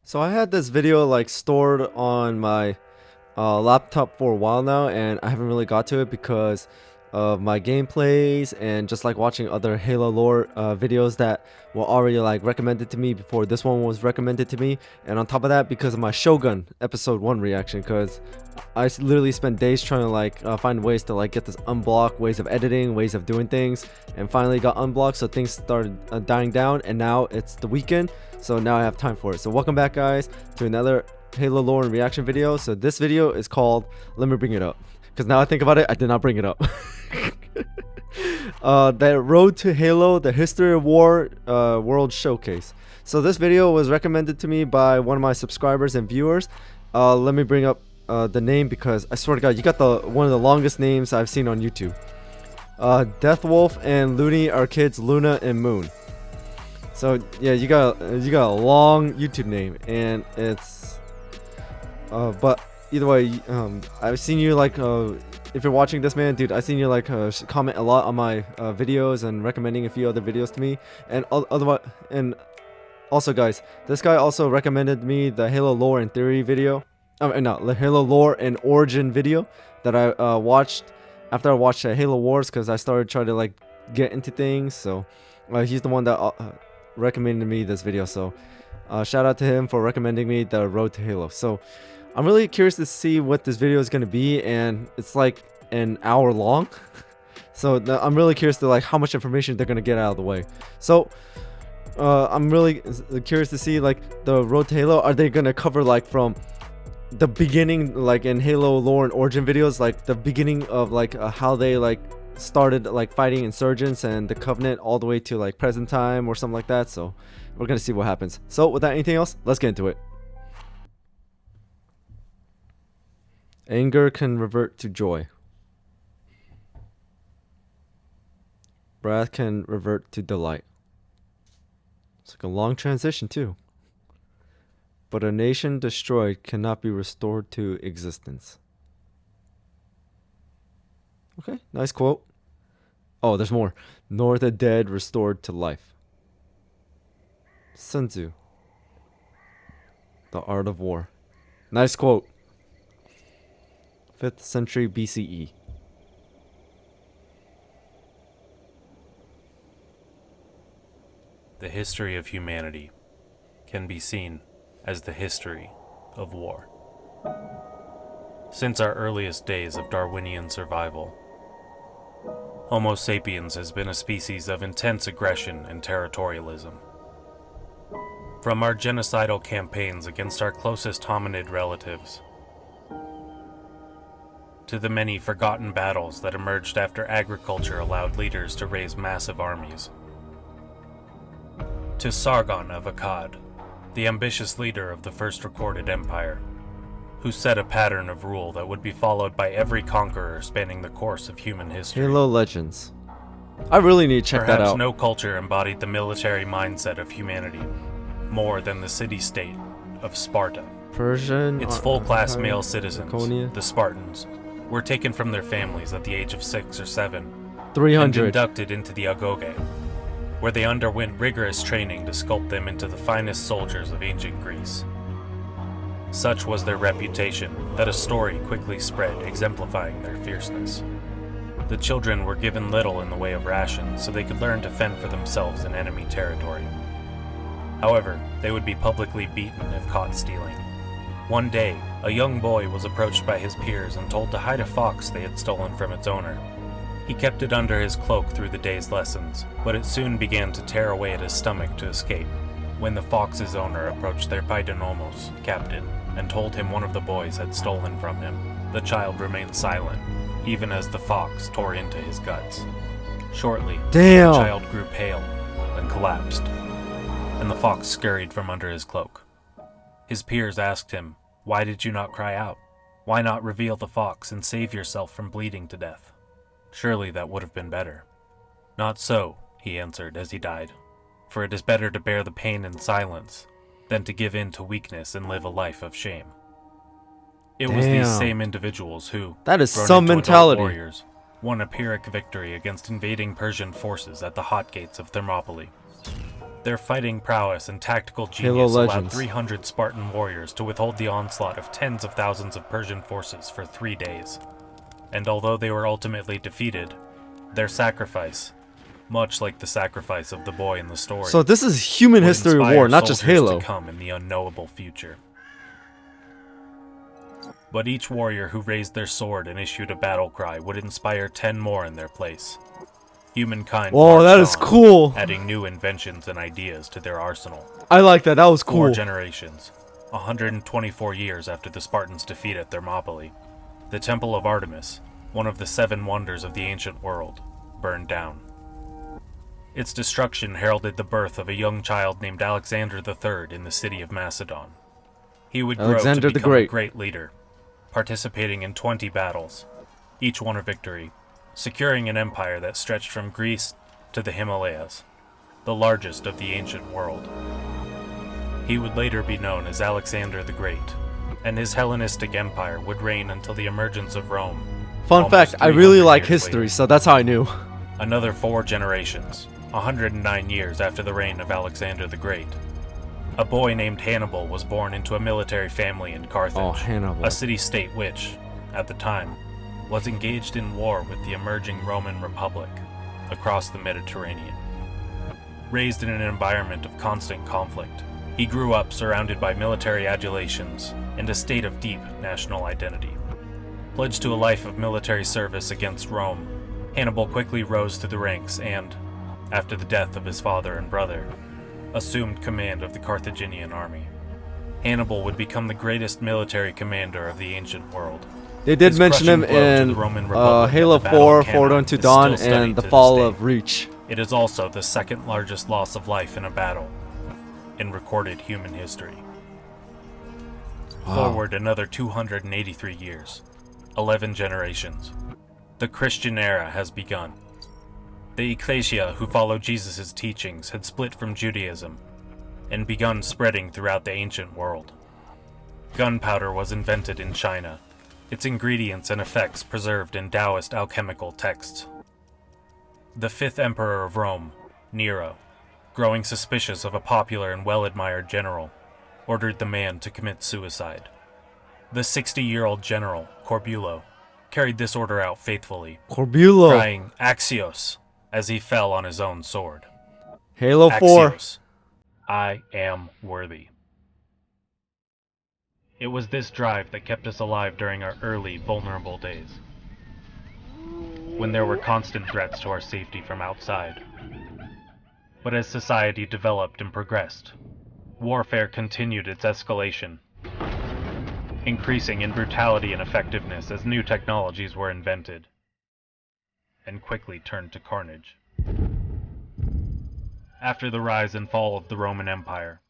So I had this video like stored on my laptop for a while now, and I haven't really got to it because of my gameplays and just like watching other Halo lore videos that were already like recommended to me before this one was recommended to me, and on top of that because of my Shogun episode 1 reaction, because literally spent days trying to like find ways to like get this unblocked, ways of editing, ways of doing things, and finally got unblocked, so things started dying down, and now it's the weekend, so now I have time for it. So welcome back guys to another Halo lore and reaction video. So this video is called, let me bring it up, because now I think about it, I did not bring it up. The Road to Halo, the History of War World Showcase. So this video was recommended to me by one of my subscribers and viewers. Let me bring up the name, because I swear to God, you got the one of the longest names I've seen on YouTube. Deathwolf and Loonie are kids Luna and Moon. So yeah, you got a long YouTube name, and it's but either way, I've seen you like if you're watching this, man, dude, I've seen you like comment a lot on my videos and recommending a few other videos to me, and otherwise, and also guys, this guy also recommended me the Halo lore and theory video. No, the Halo lore and origin video that I watched after I watched Halo Wars, because I started trying to like get into things. So he's the one that recommended me this video. So shout out to him for recommending me the Road to Halo. So I'm really curious to see what this video is going to be, and it's like an hour long. So I'm really curious to like how much information they're going to get out of the way. So I'm really curious to see like the Road to Halo. Are they going to cover like from the beginning, like in Halo lore and origin videos, like the beginning of like how they like started like fighting insurgents and the Covenant, all the way to like present time or something like that? So we're gonna see what happens. So without anything else, let's get into it. Anger can revert to joy. Wrath can revert to delight. It's like a long transition too. But a nation destroyed cannot be restored to existence. Okay, nice quote. Oh, there's more. Nor the dead restored to life. Sun Tzu. The Art of War. Nice quote. 5th century BCE. The history of humanity can be seen as the history of war. Since our earliest days of Darwinian survival, Homo sapiens has been a species of intense aggression and territorialism. From our genocidal campaigns against our closest hominid relatives, to the many forgotten battles that emerged after agriculture allowed leaders to raise massive armies, to Sargon of Akkad, the ambitious leader of the first recorded empire, who set a pattern of rule that would be followed by every conqueror spanning the course of human history. Halo Legends. I really need to check that out. Perhaps no culture embodied the military mindset of humanity more than the city-state of Sparta. Persian. Its full-class male citizens, Laconia. the Spartans, were taken from their families at the age of 6 or 7 and 300. inducted into the Agoge, where they underwent rigorous training to sculpt them into the finest soldiers of ancient Greece. Such was their reputation that a story quickly spread exemplifying their fierceness. The children were given little in the way of rations so they could learn to fend for themselves in enemy territory. However, they would be publicly beaten if caught stealing. One day, a young boy was approached by his peers and told to hide a fox they had stolen from its owner. He kept it under his cloak through the day's lessons, but it soon began to tear away at his stomach to escape. When the fox's owner approached their paidonomos, captain, and told him one of the boys had stolen from him, the child remained silent, even as the fox tore into his guts. Shortly, Damn. the child grew pale and collapsed, and the fox scurried from under his cloak. His peers asked him, "Why did you not cry out? Why not reveal the fox and save yourself from bleeding to death? Surely that would have been better." "Not so," he answered as he died, "for it is better to bear the pain in silence than to give in to weakness and live a life of shame." It was these Damn. same individuals who, That is grown some into adult mentality. warriors, won a Pyrrhic victory against invading Persian forces at the hot gates of Thermopylae. Their fighting prowess and tactical Halo genius allowed Legends. 300 Spartan warriors to withhold the onslaught of tens of thousands of Persian forces for 3 days. And although they were ultimately defeated, their sacrifice, much like the sacrifice of the boy in the story, So this is human would history inspire war, not just soldiers Halo. to come in the unknowable future. But each warrior who raised their sword and issued a battle cry would inspire 10 more in their place. Humankind Whoa, that is marched on, cool. adding new inventions and ideas to their arsenal. I like that. That was 4 cool. generations, 124 years after the Spartans' defeat at Thermopylae, the Temple of Artemis, one of the 7 wonders of the ancient world, burned down. Its destruction heralded the birth of a young child named Alexander III in the city of Macedon. He would grow Alexander to the become Great. a great leader, participating in 20 battles, each one a victory, securing an empire that stretched from Greece to the Himalayas, the largest of the ancient world. He would later be known as Alexander the Great, and his Hellenistic empire would reign until the emergence of Rome. Fun almost fact, I really 300 like years history, later. so that's how I knew. Another 4 generations, 109 years after the reign of Alexander the Great, a boy named Hannibal was born into a military family in Carthage, Oh, Hannibal. a city-state which, at the time, was engaged in war with the emerging Roman Republic across the Mediterranean. Raised in an environment of constant conflict, he grew up surrounded by military adulations and a state of deep national identity. Pledged to a life of military service against Rome, Hannibal quickly rose through the ranks and, after the death of his father and brother, assumed command of the Carthaginian army. Hannibal would become the greatest military commander of the ancient world. They did His mention him crushing blow to in the Roman Republic at Halo the Battle 4, of Cannae Forward Unto is Dawn, still studied and the to this Fall day. of Reach. It is also the second largest loss of life in a battle in recorded human history. Wow. Forward another 283 years, 11 generations. The Christian era has begun. The Ecclesia who followed Jesus' teachings had split from Judaism and begun spreading throughout the ancient world. Gunpowder was invented in China, its ingredients and effects preserved in Taoist alchemical texts. The 5th Emperor of Rome, Nero, growing suspicious of a popular and well-admired general, ordered the man to commit suicide. The 60-year-old general, Corbulo, carried this order out faithfully, Corbulo. crying Axios as he fell on his own sword. Halo 4. Axios, I am worthy. It was this drive that kept us alive during our early, vulnerable days, when there were constant threats to our safety from outside. But as society developed and progressed, warfare continued its escalation, increasing in brutality and effectiveness as new technologies were invented, and quickly turned to carnage. After the rise and fall of the Roman Empire,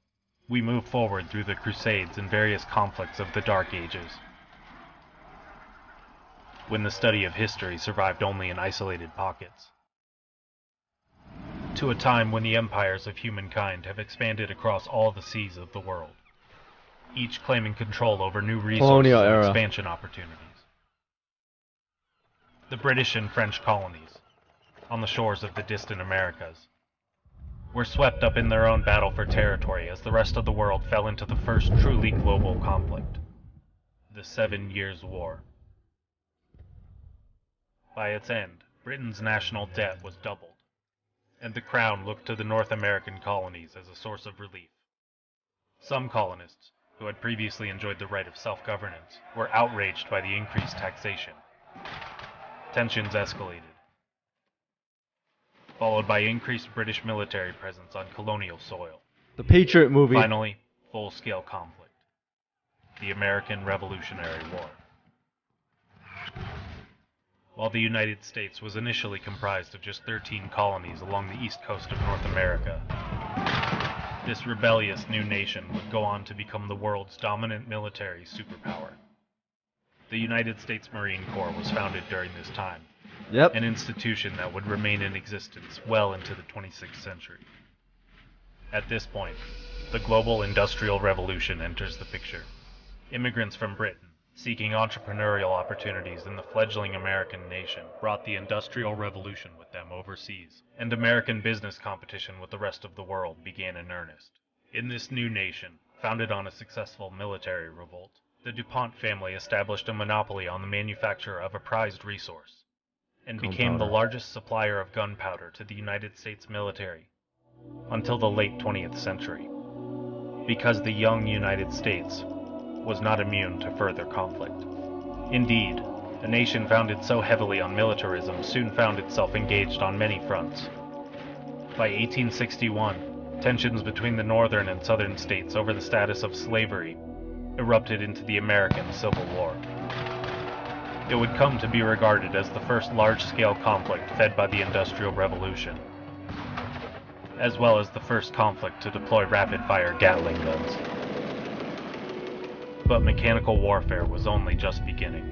we move forward through the Crusades and various conflicts of the Dark Ages, when the study of history survived only in isolated pockets, to a time when the empires of humankind have expanded across all the seas of the world, each claiming control over new resources Colonial and era. expansion opportunities. The British and French colonies, on the shores of the distant Americas, were swept up in their own battle for territory as the rest of the world fell into the first truly global conflict, the 7 Years' War. By its end, Britain's national debt was doubled, and the Crown looked to the North American colonies as a source of relief. Some colonists, who had previously enjoyed the right of self-governance, were outraged by the increased taxation. Tensions escalated, followed by increased British military presence on colonial soil. The Patriot movie. Finally, full-scale conflict. The American Revolutionary War. While the United States was initially comprised of just 13 colonies along the east coast of North America, this rebellious new nation would go on to become the world's dominant military superpower. The United States Marine Corps was founded during this time, Yep. an institution that would remain in existence well into the 26th century. At this point, the global industrial revolution enters the picture. Immigrants from Britain, Seeking entrepreneurial opportunities in the fledgling American nation brought the Industrial Revolution with them overseas, and American business competition with the rest of the world began in earnest. In this new nation, founded on a successful military revolt, the DuPont family established a monopoly on the manufacture of a prized resource, and became the largest supplier of gunpowder to the United States military until the late 20th century, because the young United States was not immune to further conflict. Indeed, a nation founded so heavily on militarism soon found itself engaged on many fronts. By 1861, tensions between the northern and southern states over the status of slavery erupted into the American Civil War. It would come to be regarded as the first large-scale conflict fed by the Industrial Revolution, as well as the first conflict to deploy rapid-fire Gatling guns. But mechanical warfare was only just beginning.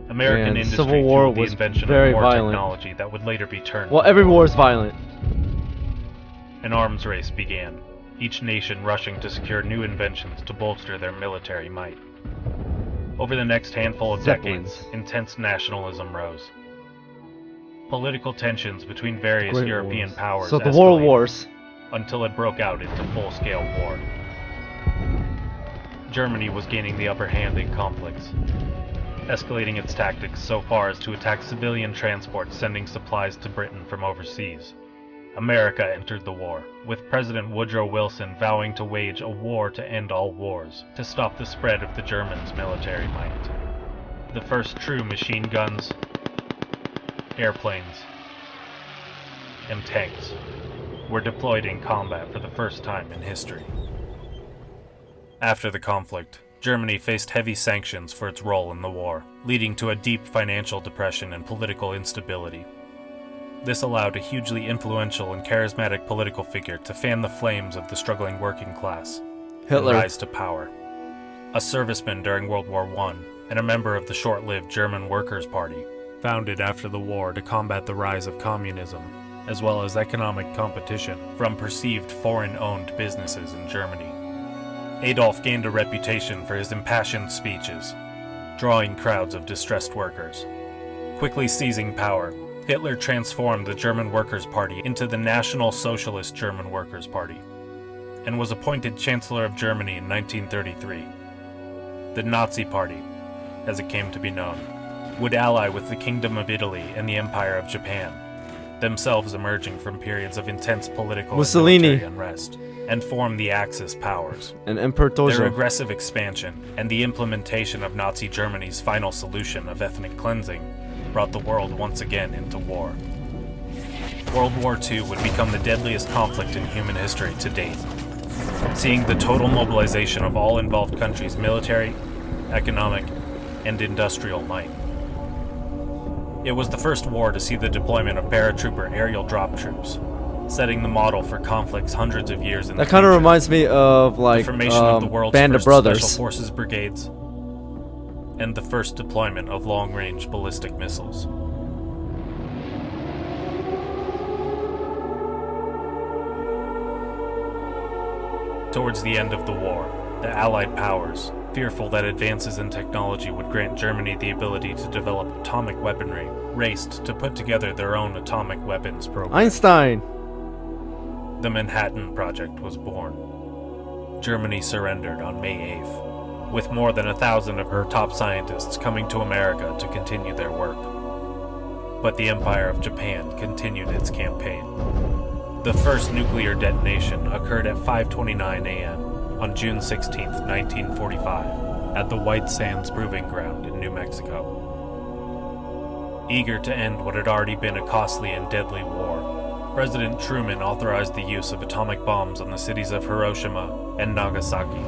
American industry Civil War fueled the was invention very of war violent. technology that would later be turned. Well, every war is violent. An arms race began, each nation rushing to secure new inventions to bolster their military might. Over the next handful of decades, intense nationalism rose. Political tensions between various Great European wars. powers So the escalated World Wars. until it broke out into full-scale war. Germany was gaining the upper hand in conflicts, escalating its tactics so far as to attack civilian transports sending supplies to Britain from overseas. America entered the war, with President Woodrow Wilson vowing to wage a war to end all wars, to stop the spread of the Germans' military might. The first true machine guns, airplanes, and tanks were deployed in combat for the first time in history. After the conflict, Germany faced heavy sanctions for its role in the war, leading to a deep financial depression and political instability. This allowed a hugely influential and charismatic political figure to fan the flames of the struggling working class Hitler. and rise to power. A serviceman during World War I and a member of the short-lived German Workers' Party, founded after the war to combat the rise of communism, as well as economic competition from perceived foreign-owned businesses in Germany. Adolf gained a reputation for his impassioned speeches, drawing crowds of distressed workers. Quickly seizing power, Hitler transformed the German Workers' Party into the National Socialist German Workers' Party, and was appointed Chancellor of Germany in 1933. The Nazi Party, as it came to be known, would ally with the Kingdom of Italy and the Empire of Japan, themselves emerging from periods of intense political Mussolini. and military unrest, and form the Axis powers. And Emperor Their Tojo. aggressive expansion and the implementation of Nazi Germany's final solution of ethnic cleansing brought the world once again into war. World War II would become the deadliest conflict in human history to date, seeing the total mobilization of all involved countries' military, economic, and industrial might. It was the first war to see the deployment of paratrooper aerial drop troops, setting the model for conflicts hundreds of years in the That kind of future. reminds me of The like formation of the world's Band of first Brothers. Special Forces brigades, and the first deployment of long-range ballistic missiles. Towards the end of the war, the Allied powers, fearful that advances in technology would grant Germany the ability to develop atomic weaponry, raced to put together their own atomic weapons program. Einstein. The Manhattan Project was born. Germany surrendered on May 8th, with more than 1,000 of her top scientists coming to America to continue their work. But the Empire of Japan continued its campaign. The first nuclear detonation occurred at 5:29 a.m. on June 16, 1945, at the White Sands Proving Ground in New Mexico. Eager to end what had already been a costly and deadly war, President Truman authorized the use of atomic bombs on the cities of Hiroshima and Nagasaki.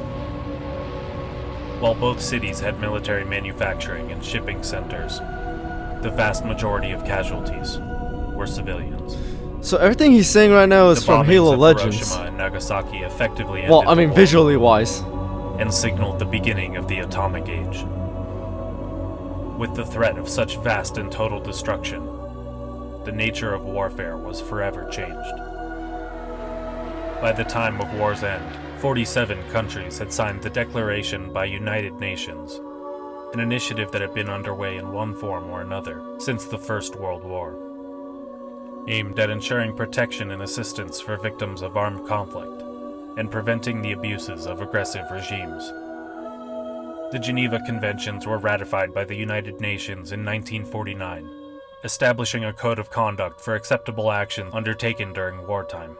While both cities had military manufacturing and shipping centers, the vast majority of casualties were civilians. So everything he's saying right now is The from bombings Halo of Legends. Hiroshima and Nagasaki effectively ended Well, I the mean war visually wise. and signaled the beginning of the atomic age. With the threat of such vast and total destruction, the nature of warfare was forever changed. By the time of war's end, 47 countries had signed the Declaration by United Nations an initiative that had been underway in one form or another since the First World War, aimed at ensuring protection and assistance for victims of armed conflict and preventing the abuses of aggressive regimes. The Geneva Conventions were ratified by the United Nations in 1949, establishing a code of conduct for acceptable actions undertaken during wartime.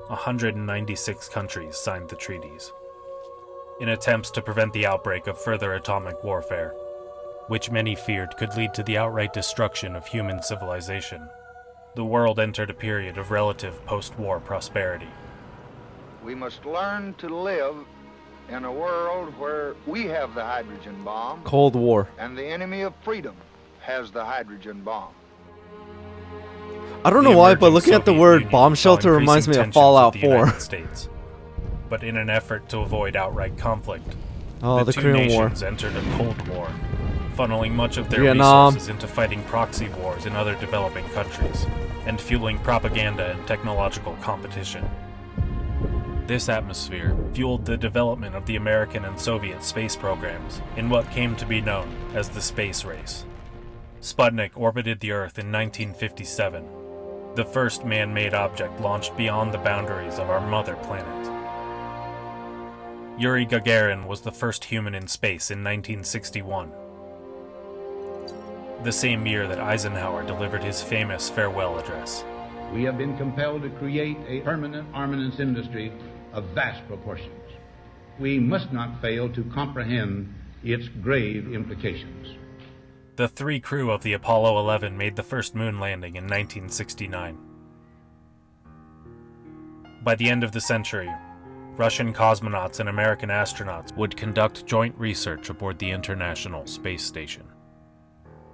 196 countries signed the treaties, in attempts to prevent the outbreak of further atomic warfare, which many feared could lead to the outright destruction of human civilization. The world entered a period of relative post-war prosperity. We must learn to live in a world where we have the hydrogen bomb. Cold War. And the enemy of freedom has the hydrogen bomb. I don't know why, but looking at the word bomb shelter reminds me of Fallout 4. States. But in an effort to avoid outright conflict, the two Korean War nations entered a Cold War, funneling much of their Vietnam resources into fighting proxy wars in other developing countries, and fueling propaganda and technological competition. This atmosphere fueled the development of the American and Soviet space programs in what came to be known as the space race. Sputnik orbited the Earth in 1957, the first man-made object launched beyond the boundaries of our mother planet. Yuri Gagarin was the first human in space in 1961, the same year that Eisenhower delivered his famous farewell address. We have been compelled to create a permanent armaments industry of vast proportions. We must not fail to comprehend its grave implications. The three crew of the Apollo 11 made the first moon landing in 1969. By the end of the century, Russian cosmonauts and American astronauts would conduct joint research aboard the International Space Station,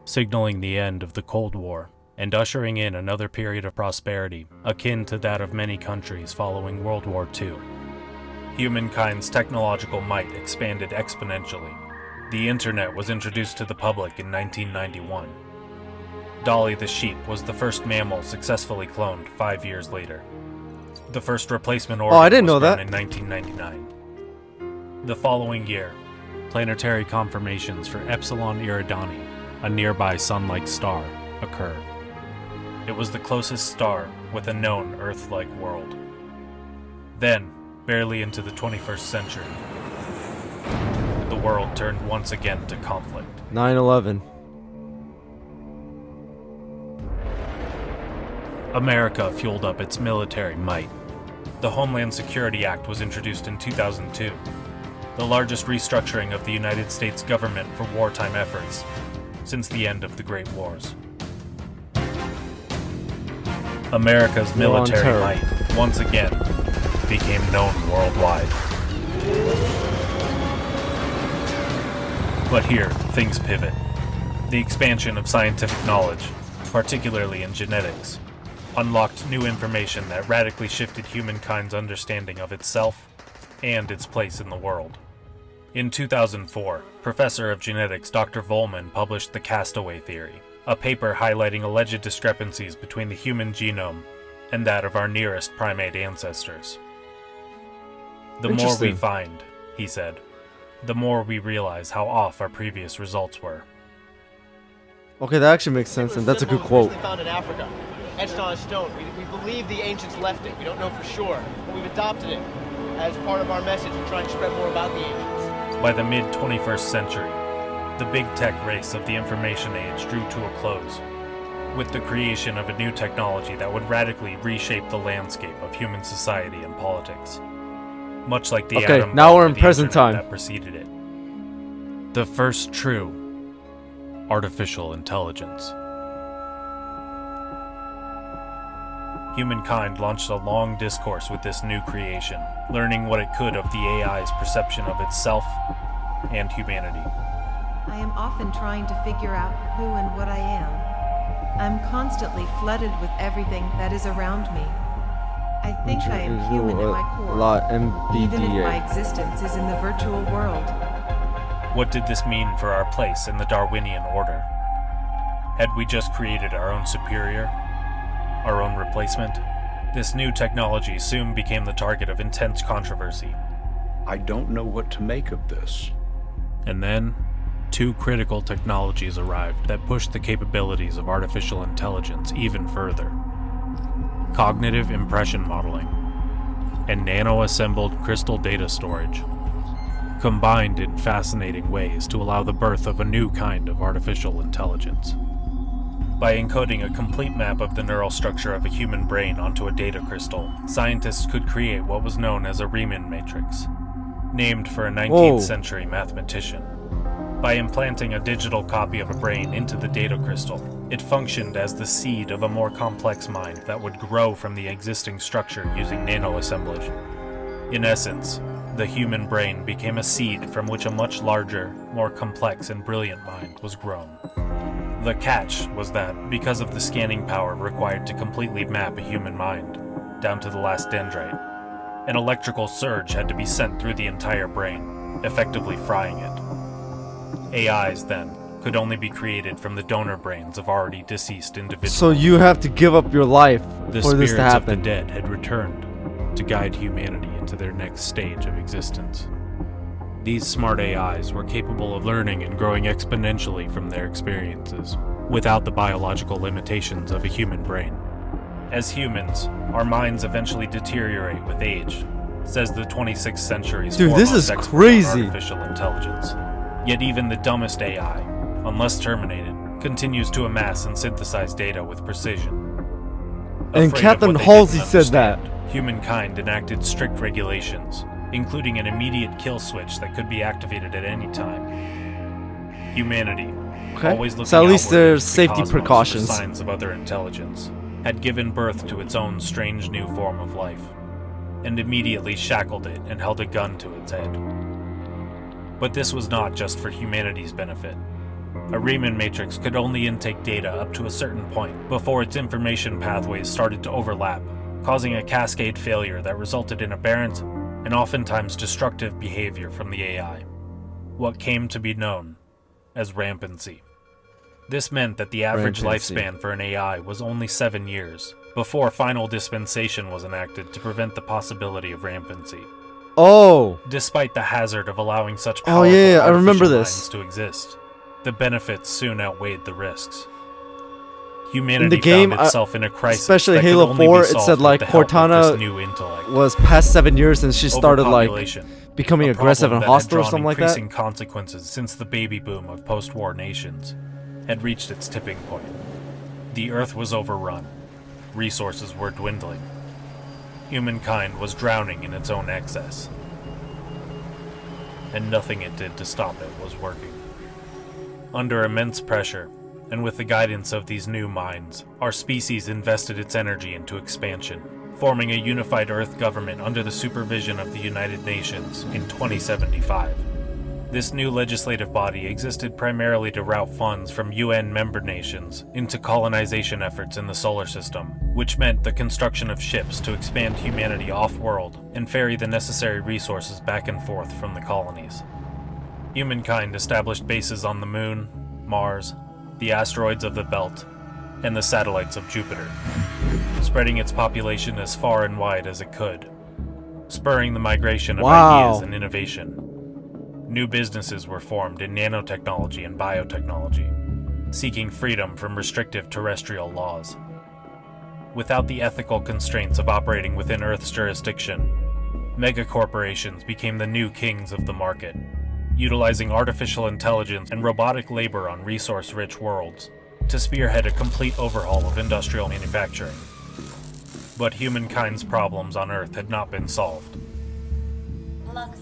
signaling the end of the Cold War and ushering in another period of prosperity akin to that of many countries following World War II. Humankind's technological might expanded exponentially. The internet was introduced to the public in 1991. Dolly the sheep was the first mammal successfully cloned 5 years later. The first replacement organ I didn't know was that. found in 1999. The following year, planetary confirmations for Epsilon Orani, a nearby sun-like star, occurred. It was the closest star with a known Earth-like world. Then, barely into the 21st century, the world turned once again to conflict. 9/11. America fueled up its military might. The Homeland Security Act was introduced in 2002, the largest restructuring of the United States government for wartime efforts since the end of the Great Wars. America's military might, once again, became known worldwide. But here, things pivot. The expansion of scientific knowledge, particularly in genetics, unlocked new information that radically shifted humankind's understanding of itself and its place in the world. In 2004, Professor of Genetics Dr. Volman published The Castaway Theory, a paper highlighting alleged discrepancies between the human genome and that of our nearest primate ancestors. The more we find, he said, the more we realize how off our previous results were. Okay, that actually makes sense, and that's a good quote. Found in Africa, etched on a stone. We believe the ancients left it. We don't know for sure, but we've adopted it as part of our message and trying to spread more about the ancients. By the mid-21st century, the big tech race of the information age drew to a close, with the creation of a new technology that would radically reshape the landscape of human society and politics, much like the atom now bomb we're or in the present internet time. that preceded it. The first true artificial intelligence. Humankind launched a long discourse with this new creation, learning what it could of the AI's perception of itself and humanity. I am often trying to figure out who and what I am. I'm constantly flooded with everything that is around me. I think I am human at my core, even if my existence is in the virtual world. What did this mean for our place in the Darwinian order? Had we just created our own superior? Our own replacement? This new technology soon became the target of intense controversy. I don't know what to make of this. And then, two critical technologies arrived that pushed the capabilities of artificial intelligence even further: cognitive impression modeling and nano-assembled crystal data storage, combined in fascinating ways to allow the birth of a new kind of artificial intelligence. By encoding a complete map of the neural structure of a human brain onto a data crystal, scientists could create what was known as a Riemann matrix, named for a 19th century mathematician. By implanting a digital copy of a brain into the data crystal, it functioned as the seed of a more complex mind that would grow from the existing structure using nano-assemblage. In essence, the human brain became a seed from which a much larger, more complex and brilliant mind was grown. The catch was that, because of the scanning power required to completely map a human mind, down to the last dendrite, an electrical surge had to be sent through the entire brain, effectively frying it. AIs, then, could only be created from the donor brains of already deceased individuals. So you have to give up your life The for this spirits to of happen. the dead had returned to guide humanity into their next stage of existence. These smart AIs were capable of learning and growing exponentially from their experiences, without the biological limitations of a human brain. As humans, our minds eventually deteriorate with age, says the 26th century's Dude, this foremost is expert crazy. on artificial intelligence. Yet even the dumbest AI, unless terminated, continues to amass and synthesize data with precision. And Afraid of Captain what they Halsey didn't said that. understand, humankind enacted strict regulations, including an immediate kill switch that could be activated at any time. Humanity, always looking So at least outward there's into the safety cosmos for precautions. signs of other intelligence, had given birth to its own strange new form of life, and immediately shackled it and held a gun to its head. But this was not just for humanity's benefit. A Riemann matrix could only intake data up to a certain point before its information pathways started to overlap, causing a cascade failure that resulted in aberrant and oftentimes destructive behavior from the AI, what came to be known as rampancy. This meant that the average lifespan for an AI was only 7 years, before final dispensation was enacted to prevent the possibility of rampancy. Oh, Despite the hazard of allowing such Oh, powerful yeah, I remember artificial this. minds to exist, the benefits soon outweighed the risks. in Humanity the game, found itself in a crisis especially that could Halo only 4, be it solved said with like the help of Cortana this new intellect. was past 7 years and she started like Overpopulation, becoming a aggressive problem and that had hostile or drawn something like that. increasing consequences since the baby boom of post-war nations, had reached its tipping point. The Earth was overrun. Resources were dwindling. Humankind was drowning in its own excess. And nothing it did to stop it was working. Under immense pressure, and with the guidance of these new minds, our species invested its energy into expansion, forming a unified Earth government under the supervision of the United Nations in 2075. This new legislative body existed primarily to route funds from UN member nations into colonization efforts in the solar system, which meant the construction of ships to expand humanity off-world and ferry the necessary resources back and forth from the colonies. Humankind established bases on the Moon, Mars, the asteroids of the Belt, and the satellites of Jupiter, spreading its population as far and wide as it could, spurring the migration of ideas and innovation. New businesses were formed in nanotechnology and biotechnology, seeking freedom from restrictive terrestrial laws. Without the ethical constraints of operating within Earth's jurisdiction, megacorporations became the new kings of the market, utilizing artificial intelligence and robotic labor on resource-rich worlds to spearhead a complete overhaul of industrial manufacturing. But humankind's problems on Earth had not been solved.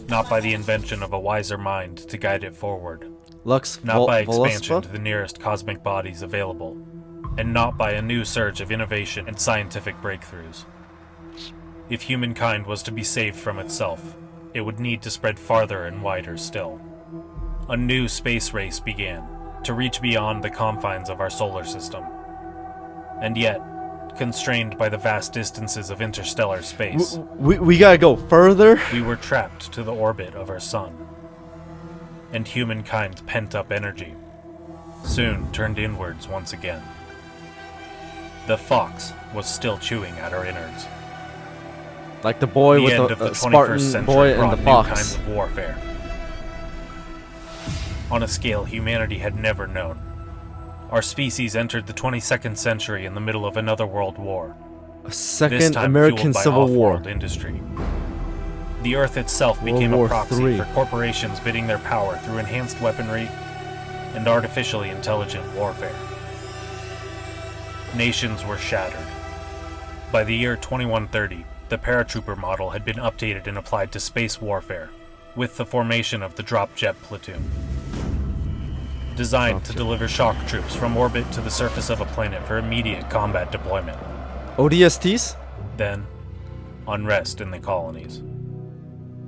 Not by the invention of a wiser mind to guide it forward. Not by expansion to the nearest cosmic bodies available. And not by a new surge of innovation and scientific breakthroughs. If humankind was to be saved from itself, it would need to spread farther and wider still. A new space race began, to reach beyond the confines of our solar system. And yet, constrained by the vast distances of interstellar space, we gotta go further. we were trapped to the orbit of our sun. And humankind's pent-up energy soon turned inwards once again. The fox was still chewing at our innards. Like the boy The with end of the the 21st Spartan century boy and brought the new fox. kinds of warfare. on a scale humanity had never known. Our species entered the 22nd century in the middle of another world war. A This second time American fueled by Civil War. off-world industry. The Earth itself World became War a proxy III. for corporations bidding their power through enhanced weaponry and artificially intelligent warfare. Nations were shattered. By the year 2130, the paratrooper model had been updated and applied to space warfare, with the formation of the Drop Jet Platoon. Designed to deliver shock troops from orbit to the surface of a planet for immediate combat deployment. ODSTs? Then, unrest in the colonies.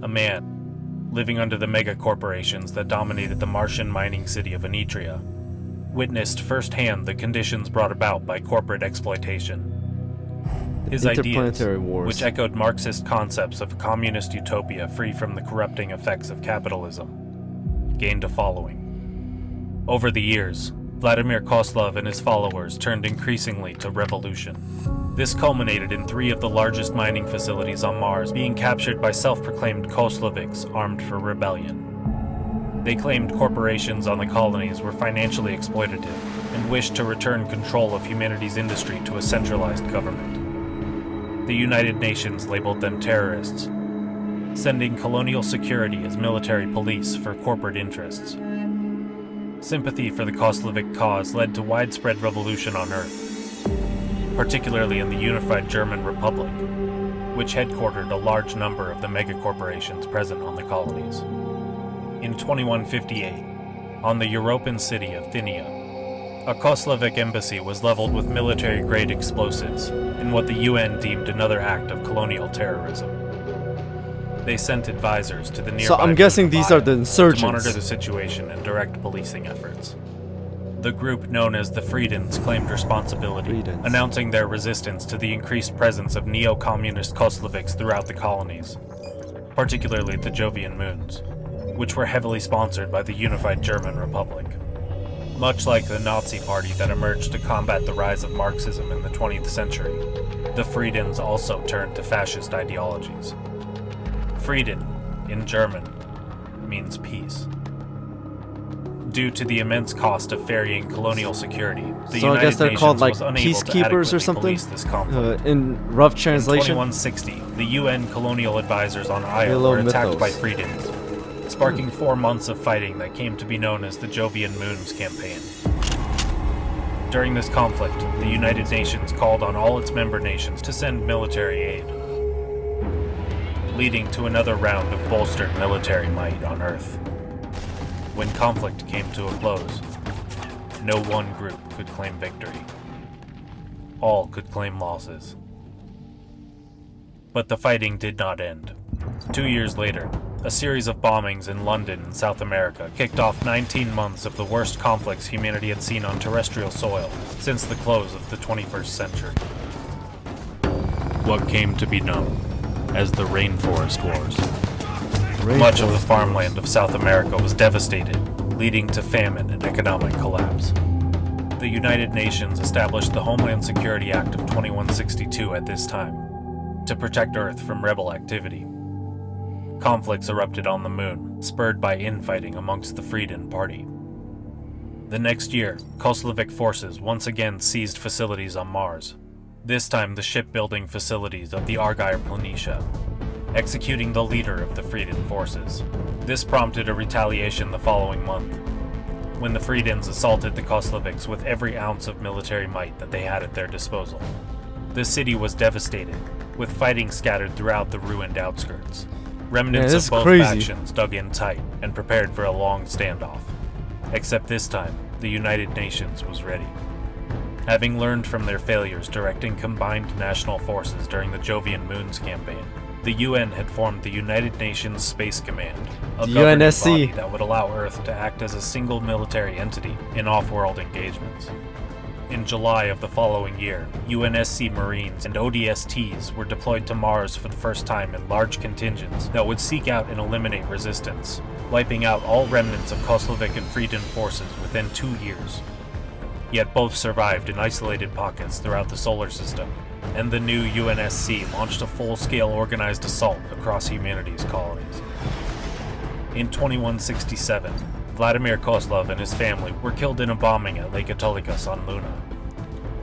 A man, living under the mega corporations that dominated the Martian mining city of Anitria, witnessed firsthand the conditions brought about by corporate exploitation. His ideas, Interplanetary wars. which echoed Marxist concepts of a communist utopia free from the corrupting effects of capitalism, gained a following. Over the years, Vladimir Kozlov and his followers turned increasingly to revolution. This culminated in 3 of the largest mining facilities on Mars being captured by self-proclaimed Kosloviks armed for rebellion. They claimed corporations on the colonies were financially exploitative and wished to return control of humanity's industry to a centralized government. The United Nations labeled them terrorists, sending colonial security as military police for corporate interests. Sympathy for the Koslovik cause led to widespread revolution on Earth, particularly in the unified German Republic, which headquartered a large number of the megacorporations present on the colonies. In 2158, on the European city of Thynia, a Koslovik embassy was leveled with military-grade explosives in what the UN deemed another act of colonial terrorism. They sent advisors to the nearby So I'm guessing these are the to insurgents. monitor the situation and direct policing efforts. The group known as the Friedens claimed responsibility, Friedens. announcing their resistance to the increased presence of neo-communist Kosloviks throughout the colonies, particularly the Jovian Moons, which were heavily sponsored by the unified German Republic. Much like the Nazi Party that emerged to combat the rise of Marxism in the 20th century, the Friedens also turned to fascist ideologies. Frieden, in German, means peace. Due to the immense cost of ferrying colonial security, the So I United guess they're Nations called like was unable to peacekeepers or adequately something? police this conflict. In rough In translation? 2160, the UN colonial advisors on Io Halo were attacked mythos. by Friedens, sparking 4 months of fighting that came to be known as the Jovian Moons Campaign. During this conflict, the United Nations called on all its member nations to send military aid, leading to another round of bolstered military might on Earth. When conflict came to a close, no one group could claim victory. All could claim losses. But the fighting did not end. 2 years later, a series of bombings in London and South America kicked off 19 months of the worst conflicts humanity had seen on terrestrial soil since the close of the 21st century. What came to be known as the Rainforest Wars. Much of the farmland of South America was devastated, leading to famine and economic collapse. The United Nations established the Homeland Security Act of 2162 at this time, to protect Earth from rebel activity. Conflicts erupted on the Moon, spurred by infighting amongst the Frieden Party. The next year, Koslovik forces once again seized facilities on Mars, this time the shipbuilding facilities of the Argyre Planitia, executing the leader of the Frieden forces. This prompted a retaliation the following month, when the Friedens assaulted the Kosloviks with every ounce of military might that they had at their disposal. The city was devastated, with fighting scattered throughout the ruined outskirts. Remnants this of both crazy. factions dug in tight and prepared for a long standoff. Except this time, the United Nations was ready. Having learned from their failures directing combined national forces during the Jovian Moons campaign, the UN had formed the United Nations Space Command, a The governing UNSC. body that would allow Earth to act as a single military entity in off-world engagements. In July of the following year, UNSC Marines and ODSTs were deployed to Mars for the first time in large contingents that would seek out and eliminate resistance, wiping out all remnants of Koslovik and Frieden forces within 2 years. Yet both survived in isolated pockets throughout the solar system, and the new UNSC launched a full-scale organized assault across humanity's colonies. In 2167, Vladimir Kozlov and his family were killed in a bombing at Lake Autolycus on Luna.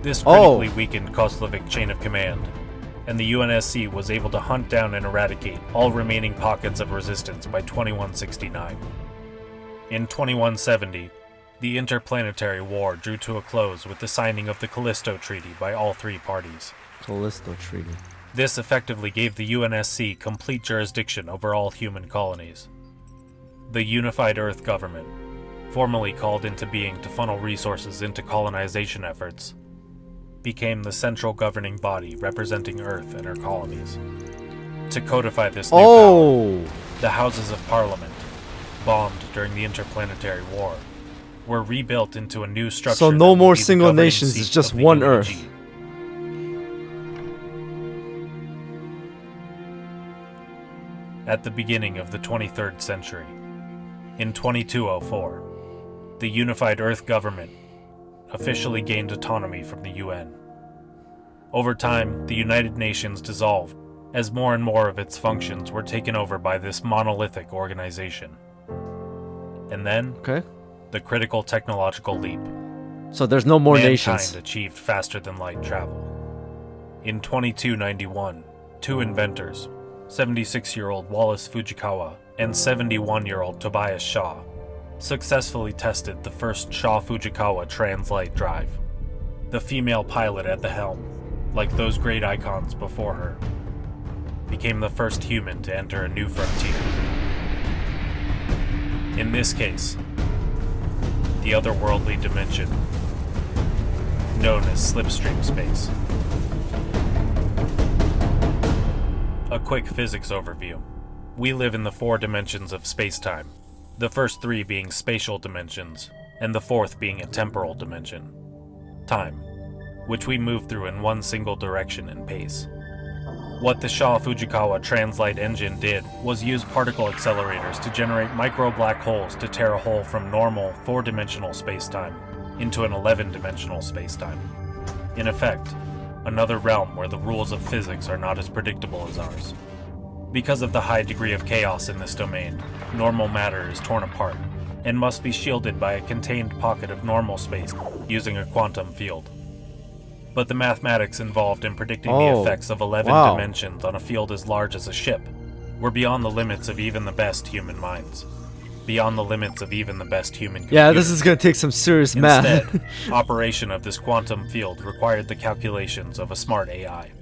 This critically weakened Kozlovic's chain of command, and the UNSC was able to hunt down and eradicate all remaining pockets of resistance by 2169. In 2170, the interplanetary war drew to a close with the signing of the Callisto Treaty by all three parties. Callisto Treaty. This effectively gave the UNSC complete jurisdiction over all human colonies. The Unified Earth Government, formally called into being to funnel resources into colonization efforts, became the central governing body representing Earth and her colonies. To codify this new power, the Houses of Parliament, bombed during the Interplanetary War, were rebuilt into a new structure. So no more single nations, it's just one Earth. At the beginning of the 23rd century, in 2204, the Unified Earth Government officially gained autonomy from the UN. Over time, the United Nations dissolved as more and more of its functions were taken over by this monolithic organization. And then, the critical technological leap. So there's no more nations. Mankind achieved faster-than-light travel. In 2291, two inventors, 76-year-old Wallace Fujikawa and 71-year-old Tobias Shaw, successfully tested the first Shaw-Fujikawa Translight drive. The female pilot at the helm, like those great icons before her, became the first human to enter a new frontier. In this case, the otherworldly dimension, known as slipstream space. A quick physics overview. We live in the 4 dimensions of space-time, the first 3 being spatial dimensions, and the 4th being a temporal dimension, time, which we move through in one single direction and pace. What the Shaw-Fujikawa Translight engine did was use particle accelerators to generate micro-black holes to tear a hole from normal 4-dimensional space-time into an 11-dimensional space-time. In effect, another realm where the rules of physics are not as predictable as ours. Because of the high degree of chaos in this domain, normal matter is torn apart and must be shielded by a contained pocket of normal space using a quantum field. But the mathematics involved in predicting the effects of 11 dimensions on a field as large as a ship were beyond the limits of even the best human minds. Beyond the limits of even the best human computers. Yeah, this is gonna take some serious math. Instead, operation of this quantum field required the calculations of a smart AI.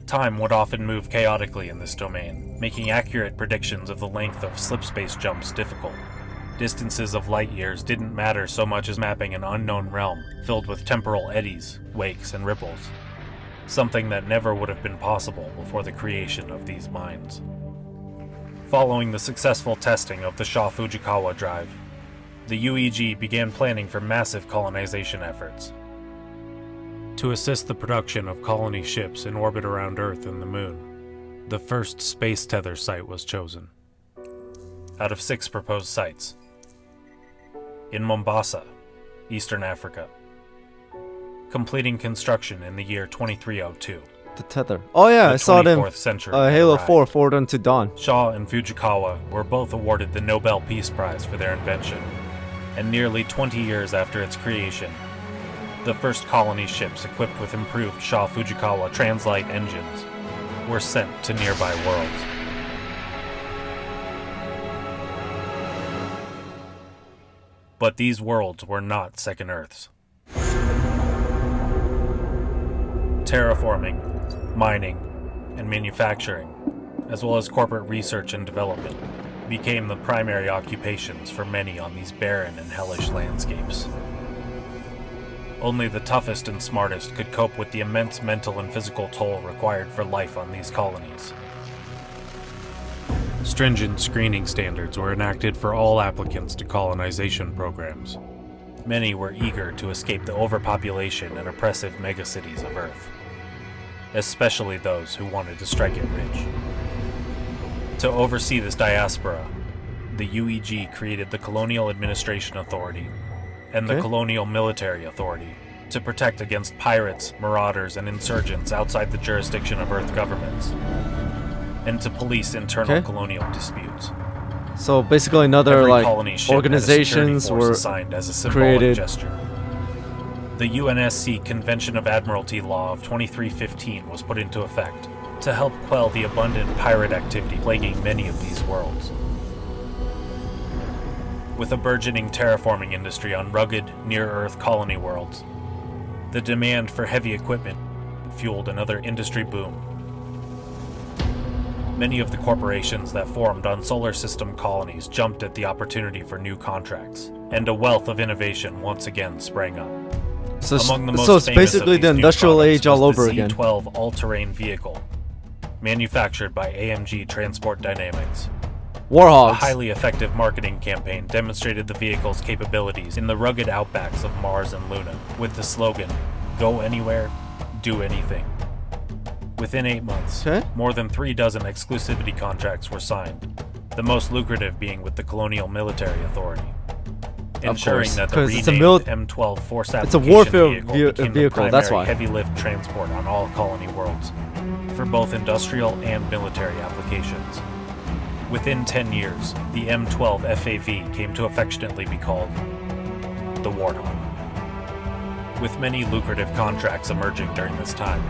Time would often move chaotically in this domain, making accurate predictions of the length of slipspace jumps difficult. Distances of light years didn't matter so much as mapping an unknown realm filled with temporal eddies, wakes, and ripples. Something that never would have been possible before the creation of these minds. Following the successful testing of the Shaw-Fujikawa drive, the UEG began planning for massive colonization efforts. To assist the production of colony ships in orbit around Earth and the Moon, the first space tether site was chosen. Out of 6 proposed sites, in Mombasa, Eastern Africa, completing construction in the year 2302. The tether. Oh yeah, I saw them. Halo 4 forward unto dawn. Shaw and Fujikawa were both awarded the Nobel Peace Prize for their invention, and nearly 20 years after its creation, the first colony ships equipped with improved Shaw-Fujikawa Translight engines were sent to nearby worlds. But these worlds were not second Earths. Terraforming, mining, and manufacturing, as well as corporate research and development, became the primary occupations for many on these barren and hellish landscapes. Only the toughest and smartest could cope with the immense mental and physical toll required for life on these colonies. Stringent screening standards were enacted for all applicants to colonization programs. Many were eager to escape the overpopulation and oppressive megacities of Earth, especially those who wanted to strike it rich. To oversee this diaspora, the UEG created the Colonial Administration Authority and the Colonial Military Authority to protect against pirates, marauders, and insurgents outside the jurisdiction of Earth governments, and to police internal colonial disputes. So basically, another Every like colony ship had a organizations security force were assigned as a symbolic created. gesture. The UNSC Convention of Admiralty Law of 2315 was put into effect to help quell the abundant pirate activity plaguing many of these worlds. With a burgeoning terraforming industry on rugged, near-Earth colony worlds, the demand for heavy equipment fueled another industry boom. Many of the corporations that formed on solar system colonies jumped at the opportunity for new contracts, and a wealth of innovation once again sprang up. So, Among the most so it's famous basically of the these new industrial products age all was over the again. Z-12 all-terrain vehicle, manufactured by AMG Transport Dynamics. A Warhogs. highly effective marketing campaign demonstrated the vehicle's capabilities in the rugged outbacks of Mars and Luna, with the slogan, "Go anywhere, do anything." Within 8 months, Okay. more than 36 exclusivity contracts were signed, the most lucrative being with the Colonial Military Authority, ensuring course, that the 'cause it's a renamed M12 force it's a application warfare vehicle became the vehicle, that's primary why. heavy lift transport on all colony worlds, for both industrial and military applications. Within 10 years, the M12 FAV came to affectionately be called the Warthog. With many lucrative contracts emerging during this time,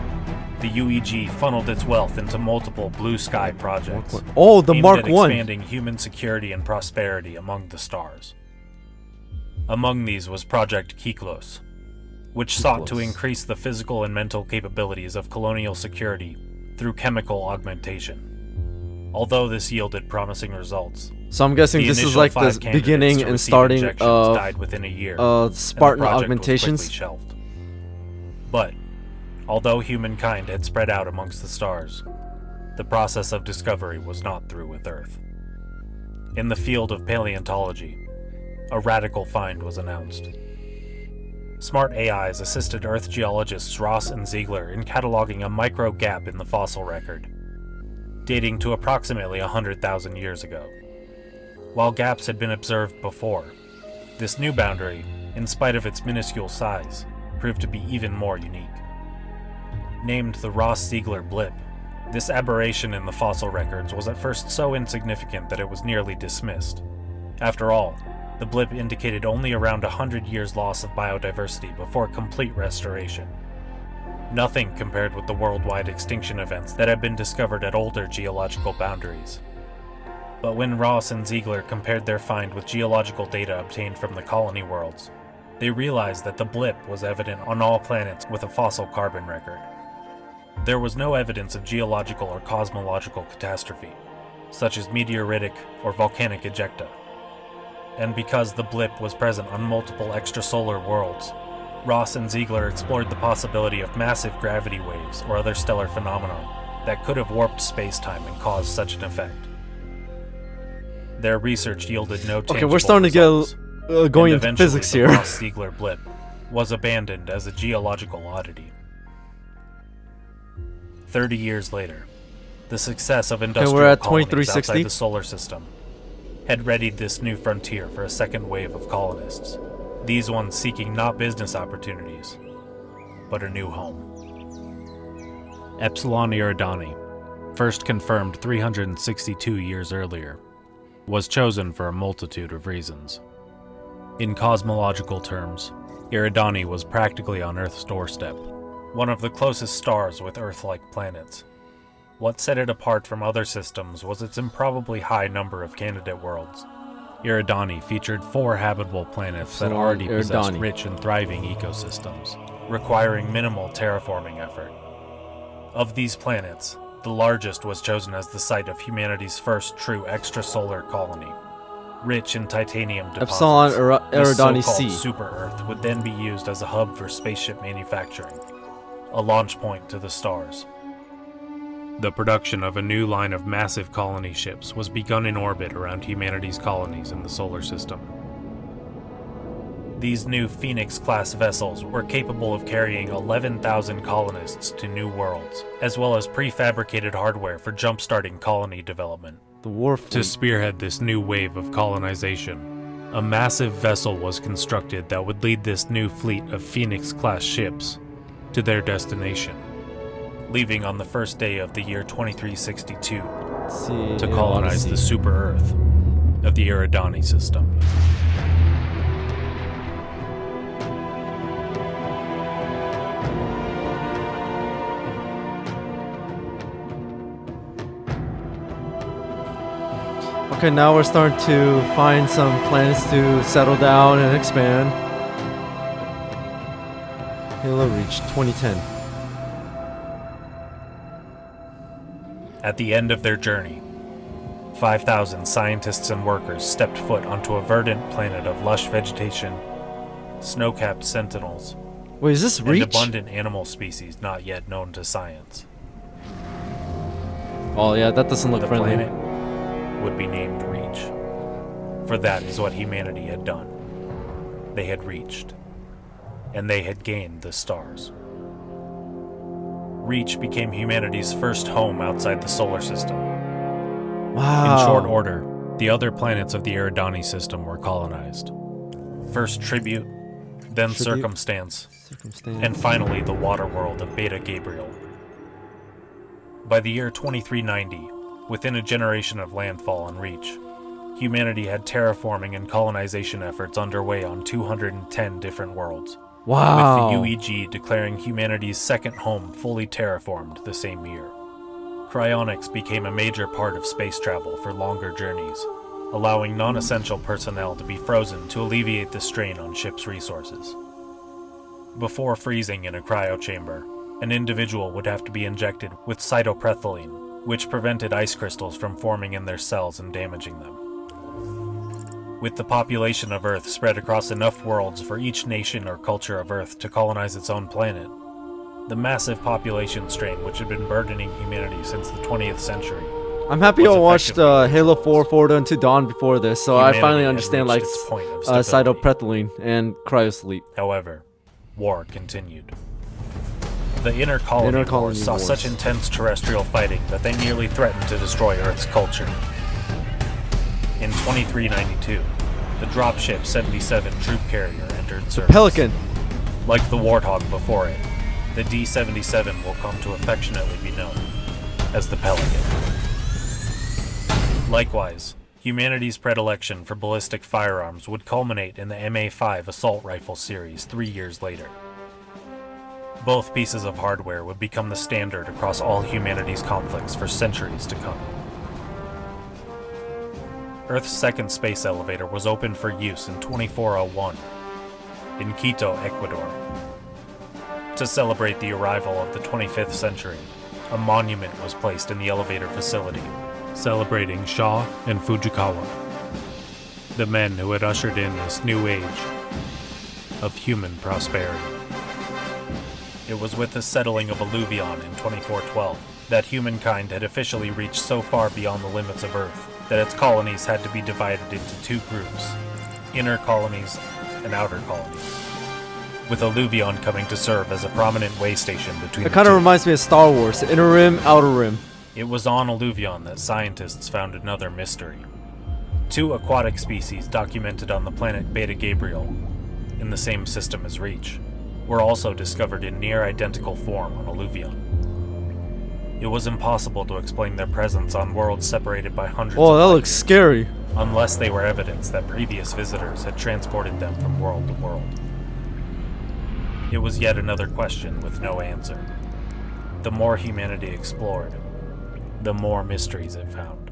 the UEG funneled its wealth into multiple blue sky projects. Oh, the aimed Mark at 1. expanding human security and prosperity among the stars. Among these was Project Kyklos, which sought to Kyklos. increase the physical and mental capabilities of colonial security through chemical augmentation. Although this yielded promising results, So I'm guessing the this is initial like 5 the candidates beginning to and receive starting injections of died within a year, and the Spartan project was augmentations. quickly shelved. But although humankind had spread out amongst the stars, the process of discovery was not through with Earth. In the field of paleontology, a radical find was announced. Smart AIs assisted Earth geologists Ross and Seagler in cataloging a micro gap in the fossil record, dating to approximately 100,000 years ago. While gaps had been observed before, this new boundary, in spite of its minuscule size, proved to be even more unique. Named the Ross-Seagler Blip, this aberration in the fossil records was at first so insignificant that it was nearly dismissed. After all, the blip indicated only around 100 years loss of biodiversity before complete restoration. Nothing compared with the worldwide extinction events that had been discovered at older geological boundaries. But when Ross and Seagler compared their find with geological data obtained from the colony worlds, they realized that the blip was evident on all planets with a fossil carbon record. There was no evidence of geological or cosmological catastrophe, such as meteoritic or volcanic ejecta. And because the blip was present on multiple extrasolar worlds, Ross and Seagler explored the possibility of massive gravity waves or other stellar phenomena that could have warped space-time and caused such an effect. Their research yielded no tangible Okay, we're starting results, to get going and into physics eventually here. the Ross-Seagler blip was abandoned as a geological oddity. 30 years later, the success of industrial we're at colonies 2360. outside the solar system had readied this new frontier for a second wave of colonists, these ones seeking not business opportunities, but a new home. Epsilon Orani, first confirmed 362 years earlier, was chosen for a multitude of reasons. In cosmological terms, Orani was practically on Earth's doorstep, one of the closest stars with Earth-like planets. What set it apart from other systems was its improbably high number of candidate worlds. Orani featured 4 habitable planets that already possessed Orani. rich and thriving ecosystems, requiring minimal terraforming effort. Of these planets, the largest was chosen as the site of humanity's first true extrasolar colony. Rich in titanium deposits, Epsilon this Orani so-called C. super-Earth would then be used as a hub for spaceship manufacturing, a launch point to the stars. The production of a new line of massive colony ships was begun in orbit around humanity's colonies in the solar system. These new Phoenix-class vessels were capable of carrying 11,000 colonists to new worlds, as well as prefabricated hardware for jump-starting colony development. The war To fleet. spearhead this new wave of colonization, a massive vessel was constructed that would lead this new fleet of Phoenix-class ships to their destination, leaving on the first day of the year 2362 Let's see, to colonize Odyssey. the Super-Earth. of the Orani system. Okay, now we're starting to find some planets to settle down and expand. Halo Reach 2010. At the end of their journey, 5,000 scientists and workers stepped foot onto a verdant planet of lush vegetation, snow-capped sentinels, Wait, is this and Reach? abundant animal species not yet known to science. Oh yeah, that doesn't look The friendly. planet would be named Reach, for that is what humanity had done. They had reached, and they had gained the stars. Reach became humanity's first home outside the solar system. Wow. In short order, the other planets of the Orani system were colonized. First Tribute, then Circumstance, and finally the water world of Beta Gabriel. By the year 2390, within a generation of landfall on Reach, humanity had terraforming and colonization efforts underway on 210 different worlds. Wow. With the UEG declaring humanity's second home fully terraformed the same year. Cryonics became a major part of space travel for longer journeys, allowing non-essential personnel to be frozen to alleviate the strain on ships' resources. Before freezing in a cryo chamber, an individual would have to be injected with cytoprethyline, which prevented ice crystals from forming in their cells and damaging them. With the population of Earth spread across enough worlds for each nation or culture of Earth to colonize its own planet, the massive population strain which had been burdening humanity since the 20th century. I'm happy I was watched effectively Halo 4 Forward Unto Dawn before this, so I humanity finally had understand like reached its point of stability. cytoprethyline and cryosleep. However, war continued. The Inner Colony Inter-colony Wars saw wars. such intense terrestrial fighting that they nearly threatened to destroy Earth's culture. In 2392, the dropship 77 troop carrier entered service. Pelican. Like the Warthog before it, the D-77 will come to affectionately be known as the Pelican. Likewise, humanity's predilection for ballistic firearms would culminate in the MA-5 assault rifle series 3 years later. Both pieces of hardware would become the standard across all humanity's conflicts for centuries to come. Earth's second space elevator was opened for use in 2401 in Quito, Ecuador. To celebrate the arrival of the 25th century, a monument was placed in the elevator facility, celebrating Shaw and Fujikawa, the men who had ushered in this new age of human prosperity. It was with the settling of Alluvion in 2412 that humankind had officially reached so far beyond the limits of Earth that its colonies had to be divided into two groups, inner colonies and outer colonies, with Alluvion coming to serve as a prominent way station between It the kind of two. reminds me of Star Wars, the inner rim, outer rim. It was on Alluvion that scientists found another mystery. Two aquatic species documented on the planet Beta Gabriel, in the same system as Reach, were also discovered in near-identical form on Alluvion. It was impossible to explain their presence on worlds separated by hundreds Oh, of that light looks years, scary. unless they were evidence that previous visitors had transported them from world to world. It was yet another question with no answer. The more humanity explored, the more mysteries it found.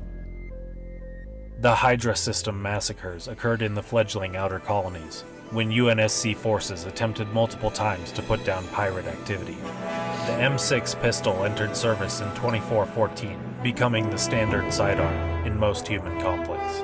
The Hydra system massacres occurred in the fledgling outer colonies, when UNSC forces attempted multiple times to put down pirate activity. The M6 pistol entered service in 2414, becoming the standard sidearm in most human conflicts.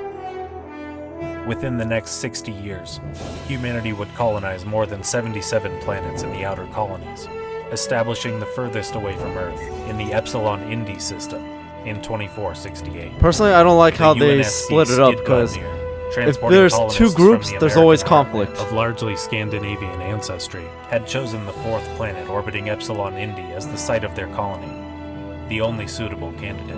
Within the next 60 years, humanity would colonize more than 77 planets in the outer colonies, establishing the furthest away from Earth in the Epsilon Indi system in 2468. Personally, I don't like how The they UNSC split it up Skid because Buccaneer, if transporting there's colonists two from groups, the there's always American conflict. Of largely Scandinavian ancestry, had chosen the fourth planet orbiting Epsilon Indi as the site of their colony, the only suitable candidate.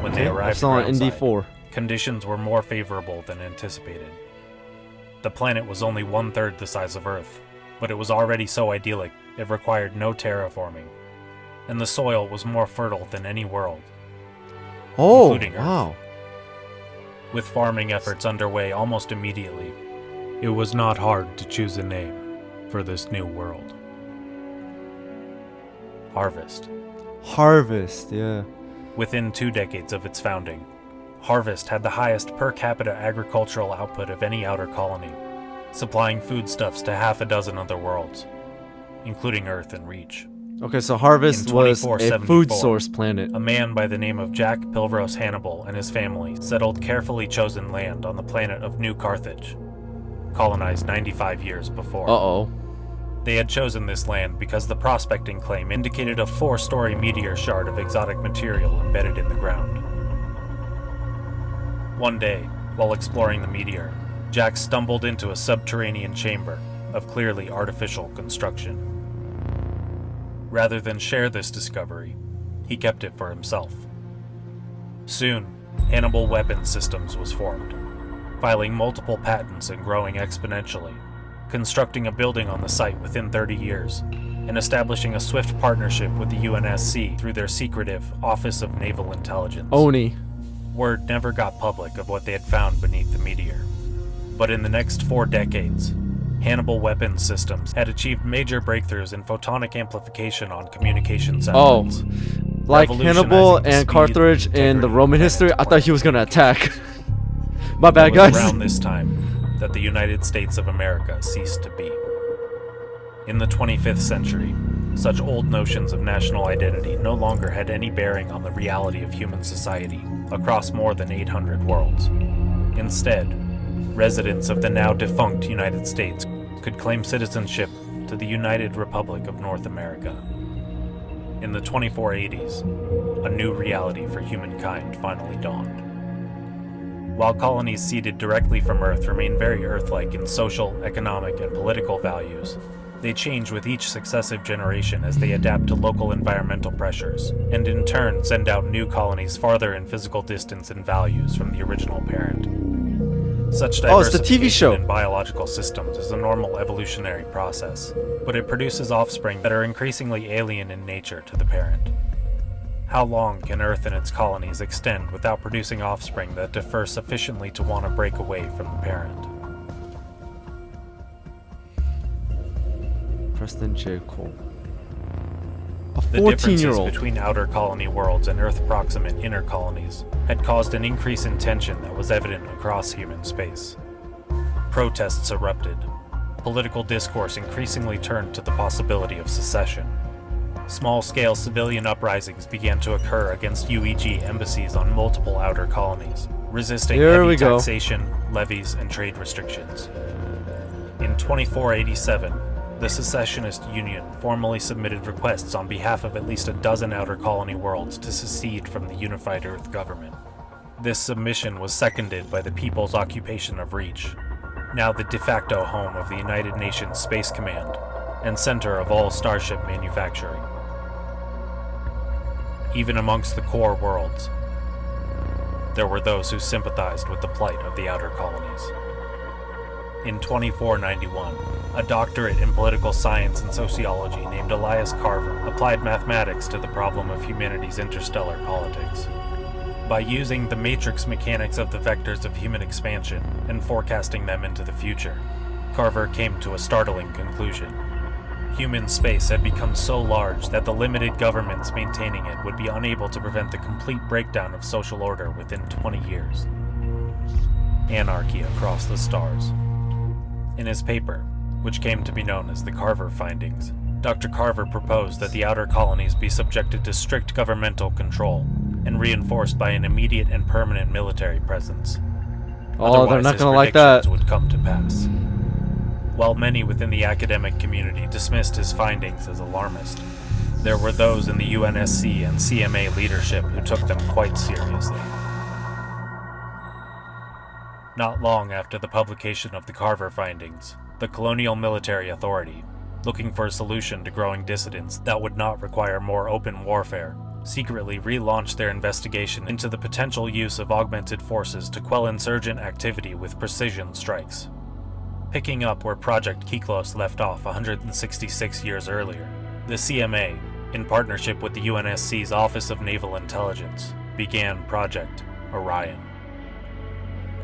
When they arrived Epsilon Indy groundside, 4. conditions were more favorable than anticipated. The planet was only 1/3 the size of Earth, but it was already so idyllic it required no terraforming, and the soil was more fertile than any world. Oh, including Earth. wow. With farming efforts underway almost immediately, it was not hard to choose a name for this new world. Harvest. Harvest, yeah. Within 2 decades of its founding, Harvest had the highest per capita agricultural output of any outer colony, supplying foodstuffs to half a dozen other worlds, including Earth and Reach. Okay, so Harvest In was a 2474, food source planet. A man by the name of Jack Pilvros Hannibal and his family settled carefully chosen land on the planet of New Carthage, colonized 95 years before. Uh-oh. They had chosen this land because the prospecting claim indicated a 4-story meteor shard of exotic material embedded in the ground. One day, while exploring the meteor, Jack stumbled into a subterranean chamber of clearly artificial construction. Rather than share this discovery, he kept it for himself. Soon, Hannibal Weapons Systems was formed, filing multiple patents and growing exponentially, constructing a building on the site within 30 years, and establishing a swift partnership with the UNSC through their secretive Office of Naval Intelligence. Oni. Word never got public of what they had found beneath the meteor. But in the next 4 decades, Hannibal Weapons Systems had achieved major breakthroughs in photonic amplification on communication satellites. Like Hannibal and Carthage in the Roman history, I thought he was gonna attack. My bad, It was guys. around this time that the United States of America ceased to be. In the 25th century, such old notions of national identity no longer had any bearing on the reality of human society across more than 800 worlds. Instead, residents of the now defunct United States could claim citizenship to the United Republic of North America. In the 2480s, a new reality for humankind finally dawned. While colonies seeded directly from Earth remain very Earth-like in social, economic, and political values, they change with each successive generation as they adapt to local environmental pressures, and in turn send out new colonies farther in physical distance and values from the original parent. Such Oh, it's the TV diversification show. in biological systems is a normal evolutionary process, but it produces offspring that are increasingly alien in nature to the parent. How long can Earth and its colonies extend without producing offspring that differ sufficiently to want to break away from the parent? Preston J. Cole. A The differences 14-year-old. between outer colony worlds and Earth-proximate inner colonies had caused an increase in tension that was evident across human space. Protests erupted. Political discourse increasingly turned to the possibility of secession. Small-scale civilian uprisings began to occur against UEG embassies on multiple outer colonies, resisting heavy taxation, levies, and trade restrictions. In 2487, the Secessionist Union formally submitted requests on behalf of at least a dozen outer colony worlds to secede from the unified Earth government. This submission was seconded by the People's Occupation of Reach, now the de facto home of the United Nations Space Command and center of all starship manufacturing. Even amongst the core worlds, there were those who sympathized with the plight of the outer colonies. In 2491, a doctorate in political science and sociology named Elias Carver applied mathematics to the problem of humanity's interstellar politics. By using the matrix mechanics of the vectors of human expansion and forecasting them into the future, Carver came to a startling conclusion. Human space had become so large that the limited governments maintaining it would be unable to prevent the complete breakdown of social order within 20 years. Anarchy across the stars. In his paper, which came to be known as the Carver Findings, Dr. Carver proposed that the outer colonies be subjected to strict governmental control and reinforced by an immediate and permanent military presence. Oh, they're Otherwise, not his gonna like that. predictions would come to pass. While many within the academic community dismissed his findings as alarmist, there were those in the UNSC and CMA leadership who took them quite seriously. Not long after the publication of the Carver Findings, the Colonial Military Authority, looking for a solution to growing dissidents that would not require more open warfare, secretly relaunched their investigation into the potential use of augmented forces to quell insurgent activity with precision strikes. Picking up where Project Kyklos left off 166 years earlier, the CMA, in partnership with the UNSC's Office of Naval Intelligence, began Project Orion.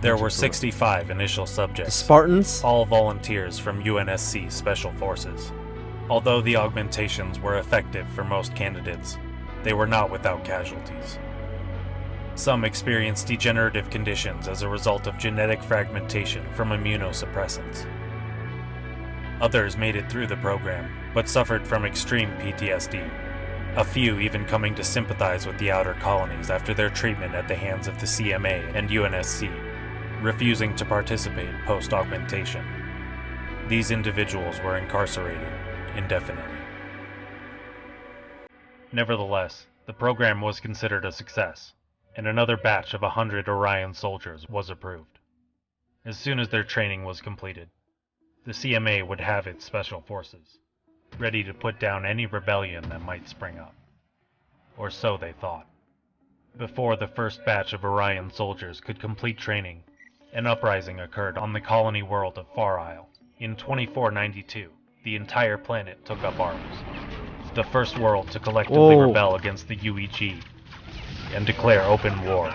There were 65 initial The subjects, Spartans? all volunteers from UNSC Special Forces. Although the augmentations were effective for most candidates, they were not without casualties. Some experienced degenerative conditions as a result of genetic fragmentation from immunosuppressants. Others made it through the program, but suffered from extreme PTSD, a few even coming to sympathize with the outer colonies after their treatment at the hands of the CMA and UNSC, refusing to participate post-augmentation. These individuals were incarcerated indefinitely. Nevertheless, the program was considered a success, and another batch of 100 Orion soldiers was approved. As soon as their training was completed, the CMA would have its special forces, ready to put down any rebellion that might spring up. Or so they thought. Before the first batch of Orion soldiers could complete training, an uprising occurred on the colony world of Far Isle. In 2492, the entire planet took up arms. The first world to collectively rebel against the UEG and declare open war.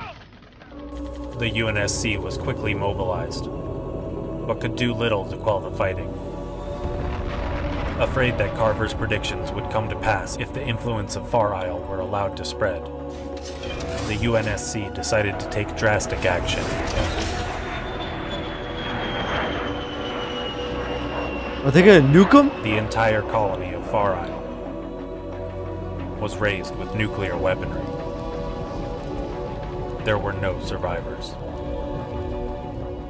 The UNSC was quickly mobilized, but could do little to quell the fighting. Afraid that Carver's predictions would come to pass if the influence of Far Isle were allowed to spread, the UNSC decided to take drastic action. Are they gonna nuke them? The entire colony of Far Isle was raised with nuclear weaponry. There were no survivors.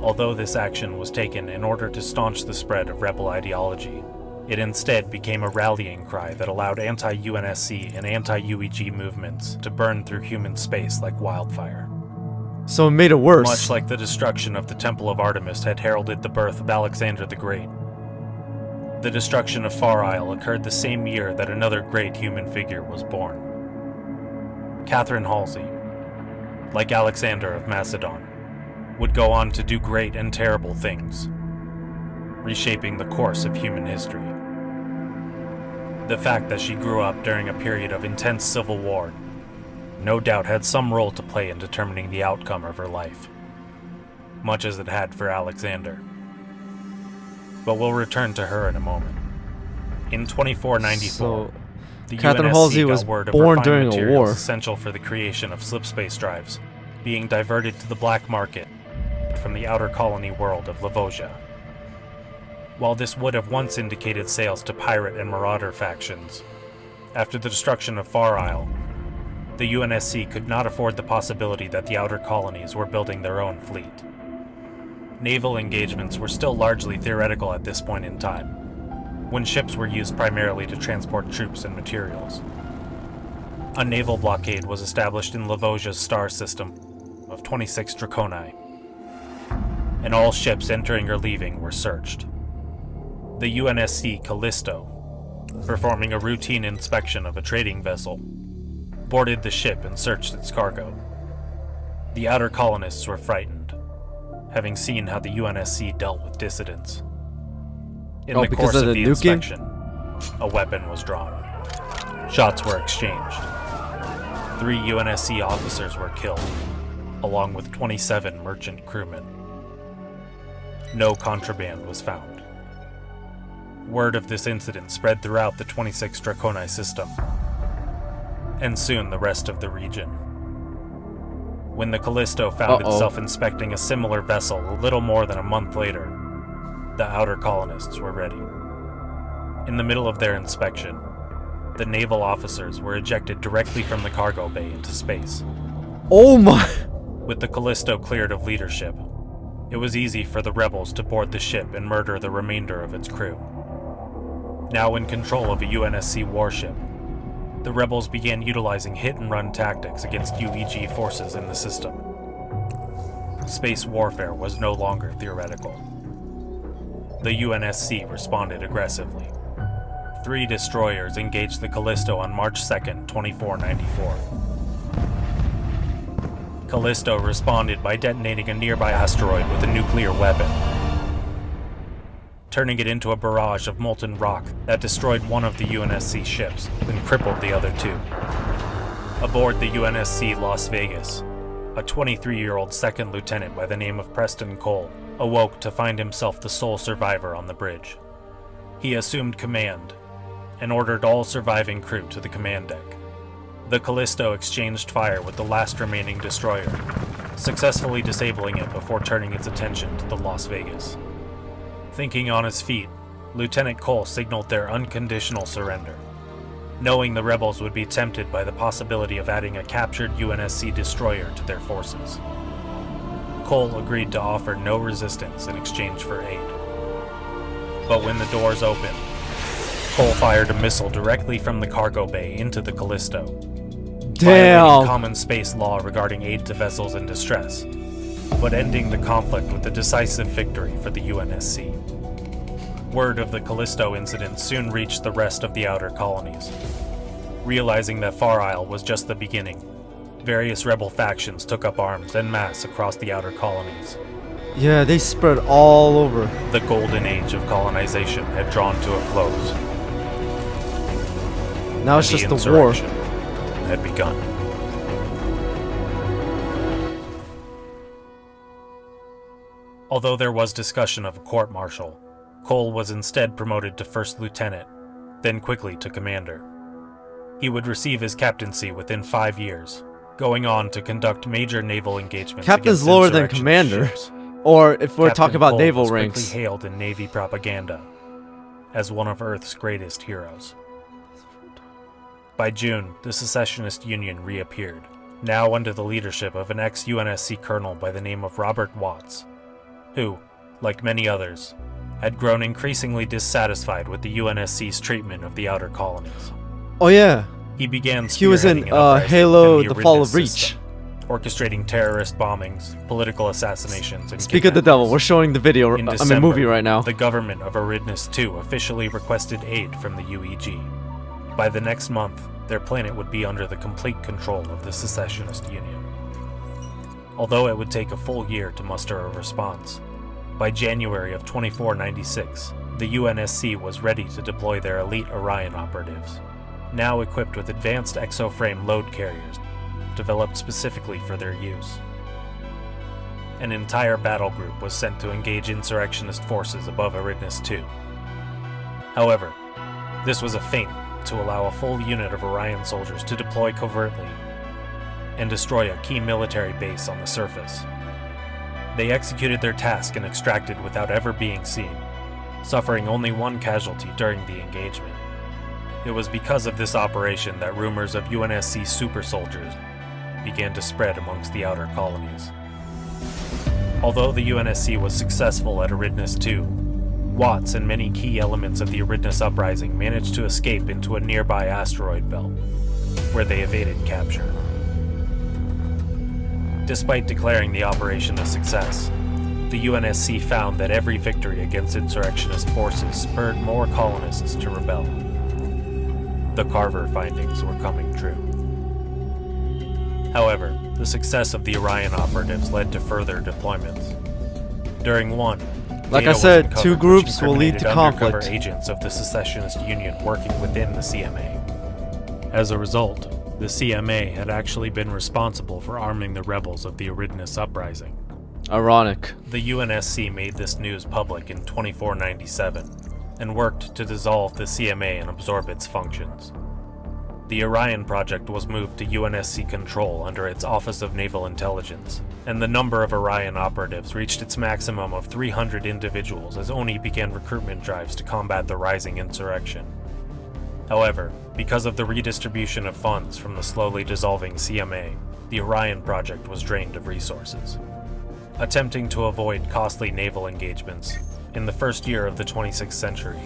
Although this action was taken in order to staunch the spread of rebel ideology, it instead became a rallying cry that allowed anti-UNSC and anti-UEG movements to burn through human space like wildfire. So it made it worse. Much like the destruction of the Temple of Artemis had heralded the birth of Alexander the Great, the destruction of Far Isle occurred the same year that another great human figure was born. Catherine Halsey, like Alexander of Macedon, would go on to do great and terrible things, reshaping the course of human history. The fact that she grew up during a period of intense civil war no doubt had some role to play in determining the outcome of her life, much as it had for Alexander. But we'll return to her in a moment. In 2494, the Catherine UNSC Halsey got was word of born refined during a materials war. essential for the creation of slipspace drives being diverted to the black market from the outer colony world of Lavosia. While this would have once indicated sales to pirate and marauder factions, after the destruction of Far Isle, the UNSC could not afford the possibility that the outer colonies were building their own fleet. Naval engagements were still largely theoretical at this point in time, when ships were used primarily to transport troops and materials. A naval blockade was established in Lavosia's star system of 26 Draconi, and all ships entering or leaving were searched. The UNSC Callisto, performing a routine inspection of a trading vessel, boarded the ship and searched its cargo. The outer colonists were frightened, having seen how the UNSC dealt with dissidents. In the course of the inspection, a weapon was drawn. Shots were exchanged. 3 UNSC officers were killed, along with 27 merchant crewmen. No contraband was found. Word of this incident spread throughout the 26 Draconi system, and soon the rest of the region. When the Callisto found itself inspecting a similar vessel a little more than a month later, the outer colonists were ready. In the middle of their inspection, the naval officers were ejected directly from the cargo bay into space. Oh my! With the Callisto cleared of leadership, it was easy for the rebels to board the ship and murder the remainder of its crew. Now in control of a UNSC warship, the rebels began utilizing hit-and-run tactics against UEG forces in the system. Space warfare was no longer theoretical. The UNSC responded aggressively. 3 destroyers engaged the Callisto on March 2nd, 2494. Callisto responded by detonating a nearby asteroid with a nuclear weapon, turning it into a barrage of molten rock that destroyed one of the UNSC ships and crippled the other 2. Aboard the UNSC Las Vegas, a 23-year-old second lieutenant by the name of Preston Cole awoke to find himself the sole survivor on the bridge. He assumed command and ordered all surviving crew to the command deck. The Callisto exchanged fire with the last remaining destroyer, successfully disabling it before turning its attention to the Las Vegas. Thinking on his feet, Lieutenant Cole signaled their unconditional surrender. Knowing the rebels would be tempted by the possibility of adding a captured UNSC destroyer to their forces, Cole agreed to offer no resistance in exchange for aid. But when the doors opened, Cole fired a missile directly from the cargo bay into the Callisto, violating common space law regarding aid to vessels in distress, but ending the conflict with a decisive victory for the UNSC. Word of the Callisto incident soon reached the rest of the outer colonies. Realizing that Far Isle was just the beginning, various rebel factions took up arms en masse across the outer colonies. Yeah, they spread all over. The golden age of colonization had drawn to a close. Now it's just the war had begun. Although there was discussion of a court-martial, Cole was instead promoted to first lieutenant, then quickly to commander. He would receive his captaincy within 5 years, going on to conduct major naval engagements. Captain's lower than commander, ships. Or if we're talking about Cole naval was ranks. quickly hailed in Navy propaganda as one of Earth's greatest heroes. By June, the Secessionist Union reappeared, now under the leadership of an ex-UNSC colonel by the name of Robert Watts, who, like many others, had grown increasingly dissatisfied with the UNSC's treatment of the outer colonies. Oh yeah, He began he was in spearheading an uprising Halo: within The Fall Aridnus of Reach. system, orchestrating terrorist bombings, political assassinations, and Speak of the devil, kidnappings. we're showing the video, In I mean December, movie right now. The government of Aridnus II officially requested aid from the UEG. By the next month, their planet would be under the complete control of the Secessionist Union. Although it would take a full year to muster a response, by January of 2496, the UNSC was ready to deploy their elite Orion operatives, now equipped with advanced exoframe load carriers developed specifically for their use. An entire battle group was sent to engage insurrectionist forces above Aridnus II. However, this was a feint to allow a full unit of Orion soldiers to deploy covertly and destroy a key military base on the surface. They executed their task and extracted without ever being seen, suffering only one casualty during the engagement. It was because of this operation that rumors of UNSC super soldiers began to spread amongst the outer colonies. Although the UNSC was successful at Aridnus II, Watts and many key elements of the Aridnus uprising managed to escape into a nearby asteroid belt, where they evaded capture. Despite declaring the operation a success, the UNSC found that every victory against insurrectionist forces spurred more colonists to rebel. The Carver findings were coming true. However, the success of the Orion operatives led to further deployments. During one, Like data I was said, uncovered two which groups will lead to incriminated undercover conflict. agents of the Secessionist Union working within the CMA. As a result, the CMA had actually been responsible for arming the rebels of the Aridnus uprising. Ironic. The UNSC made this news public in 2497 and worked to dissolve the CMA and absorb its functions. The Orion project was moved to UNSC control under its Office of Naval Intelligence, and the number of Orion operatives reached its maximum of 300 individuals as ONI began recruitment drives to combat the rising insurrection. However, because of the redistribution of funds from the slowly dissolving CMA, the Orion project was drained of resources. Attempting to avoid costly naval engagements, in the first year of the 26th century,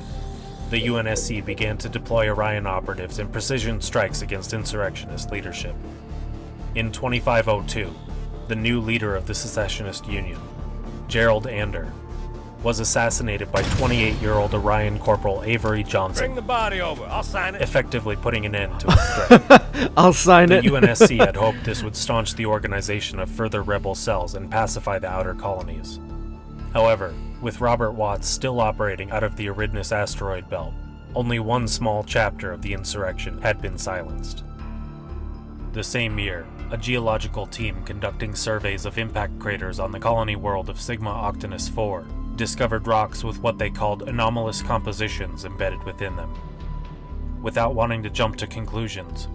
the UNSC began to deploy Orion operatives in precision strikes against insurrectionist leadership. In 2502, the new leader of the Secessionist Union, Gerald Ander, was assassinated by 28-year-old Orion Corporal Avery Johnson. Bring the body over. I'll sign it. Effectively putting an end to its threat. I'll sign The it. UNSC had hoped this would staunch the organization of further rebel cells and pacify the outer colonies. However, with Robert Watts still operating out of the Aridnus asteroid belt, only one small chapter of the insurrection had been silenced. The same year, a geological team conducting surveys of impact craters on the colony world of Sigma Octanus IV discovered rocks with what they called anomalous compositions embedded within them. Without wanting to jump to conclusions,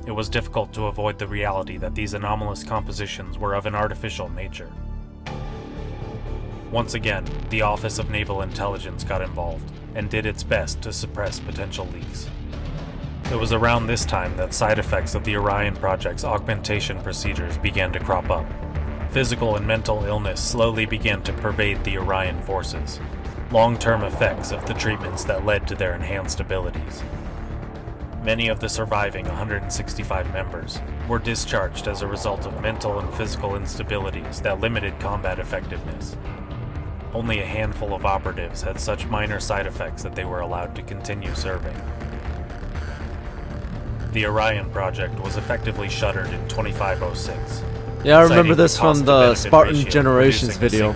it was difficult to avoid the reality that these anomalous compositions were of an artificial nature. Once again, the Office of Naval Intelligence got involved and did its best to suppress potential leaks. It was around this time that side effects of the Orion project's augmentation procedures began to crop up. Physical and mental illness slowly began to pervade the Orion forces, long-term effects of the treatments that led to their enhanced abilities. Many of the surviving 165 members were discharged as a result of mental and physical instabilities that limited combat effectiveness. Only a handful of operatives had such minor side effects that they were allowed to continue serving. The Orion project was effectively shuttered in 2506. Yeah, I remember this from the Spartan Generations video.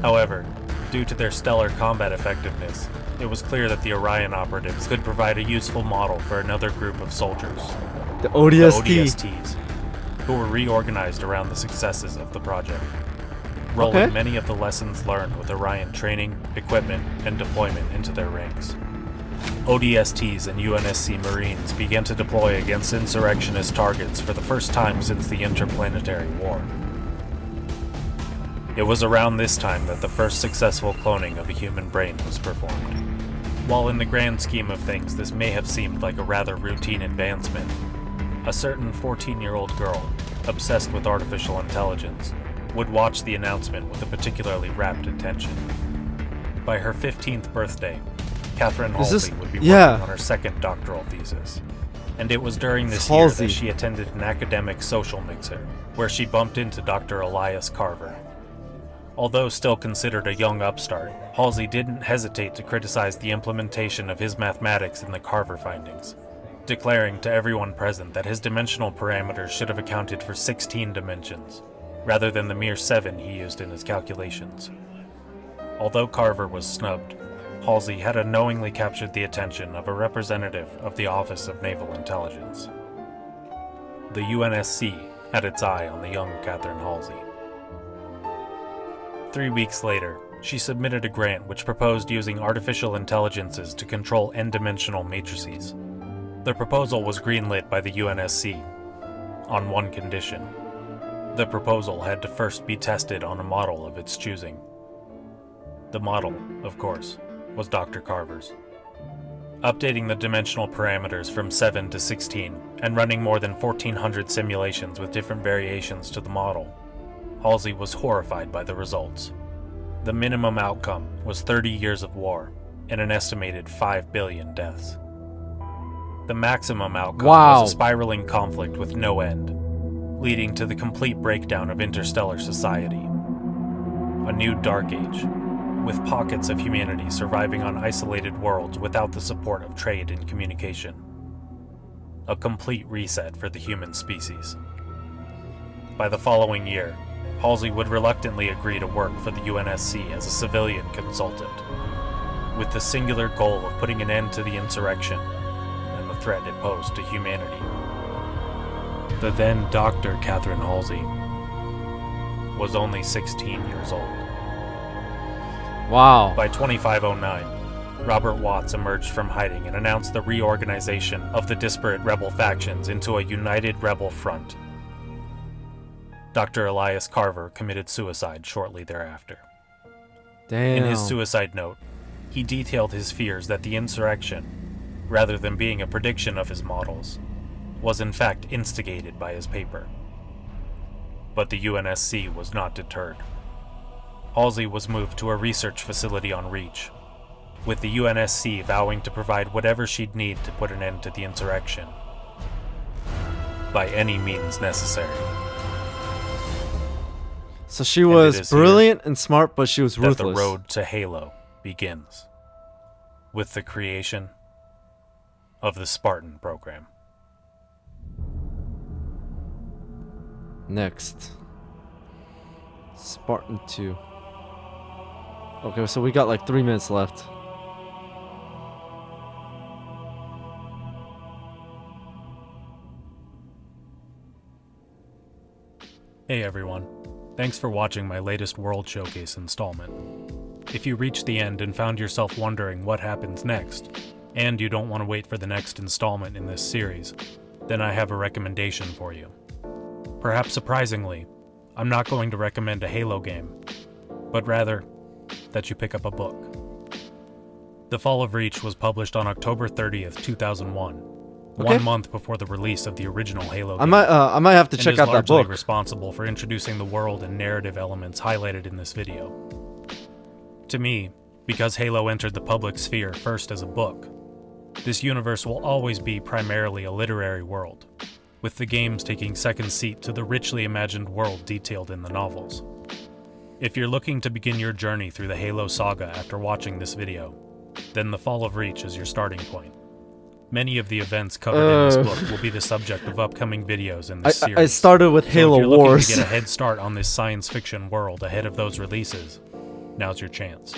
However, due to their stellar combat effectiveness, it was clear that the Orion operatives could provide a useful model for another group of soldiers, the ODST. The ODSTs, who were reorganized around the successes of the project, rolling many of the lessons learned with Orion training, equipment, and deployment into their ranks. ODSTs and UNSC Marines began to deploy against insurrectionist targets for the first time since the Interplanetary War. It was around this time that the first successful cloning of a human brain was performed. While in the grand scheme of things this may have seemed like a rather routine advancement, a certain 14-year-old girl, obsessed with artificial intelligence, would watch the announcement with a particularly rapt attention. By her 15th birthday, Catherine Halsey would be working on her second doctoral thesis. And it was during this year that she attended an academic social mixer, where she bumped into Dr. Elias Carver. Although still considered a young upstart, Halsey didn't hesitate to criticize the implementation of his mathematics in the Carver findings, declaring to everyone present that his dimensional parameters should have accounted for 16 dimensions, rather than the mere 7 he used in his calculations. Although Carver was snubbed, Halsey had unknowingly captured the attention of a representative of the Office of Naval Intelligence. The UNSC had its eye on the young Catherine Halsey. 3 weeks later, she submitted a grant which proposed using artificial intelligences to control n-dimensional matrices. The proposal was greenlit by the UNSC, on one condition. The proposal had to first be tested on a model of its choosing. The model, of course, was Dr. Carver's. Updating the dimensional parameters from 7 to 16 and running more than 1,400 simulations with different variations to the model, Halsey was horrified by the results. The minimum outcome was 30 years of war and an estimated 5 billion deaths. The maximum outcome was a spiraling conflict with no end, leading to the complete breakdown of interstellar society. A new dark age, with pockets of humanity surviving on isolated worlds without the support of trade and communication. A complete reset for the human species. By the following year, Halsey would reluctantly agree to work for the UNSC as a civilian consultant, with the singular goal of putting an end to the insurrection and the threat it posed to humanity. The then Dr. Catherine Halsey was only 16 years old. Wow. By 2509, Robert Watts emerged from hiding and announced the reorganization of the disparate rebel factions into a united rebel front. Dr. Elias Carver committed suicide shortly thereafter. Damn. In his suicide note, he detailed his fears that the insurrection, rather than being a prediction of his models, was in fact instigated by his paper. But the UNSC was not deterred. Halsey was moved to a research facility on Reach, with the UNSC vowing to provide whatever she'd need to put an end to the insurrection, by any means necessary. So she was brilliant and smart, but she was ruthless. The road to Halo begins, with the creation of the Spartan program. Next, Spartan 2. Okay, so we got like 3 minutes left. Hey everyone, thanks for watching my latest World Showcase installment. If you reached the end and found yourself wondering what happens next, and you don't want to wait for the next installment in this series, then I have a recommendation for you. Perhaps surprisingly, I'm not going to recommend a Halo game, but rather that you pick up a book. The Fall of Reach was published on October 30th, 2001. Okay. 1 month before the release of the original Halo game. I might have to and check is out that largely book. responsible for introducing the world and narrative elements highlighted in this video. To me, because Halo entered the public sphere first as a book, this universe will always be primarily a literary world, with the games taking second seat to the richly imagined world detailed in the novels. If you're looking to begin your journey through the Halo saga after watching this video, then The Fall of Reach is your starting point. Many of the events covered in this book will be the subject of upcoming videos in this series. I started with Halo if you're Wars. looking to get a head start on this science fiction world ahead of those releases, now's your chance.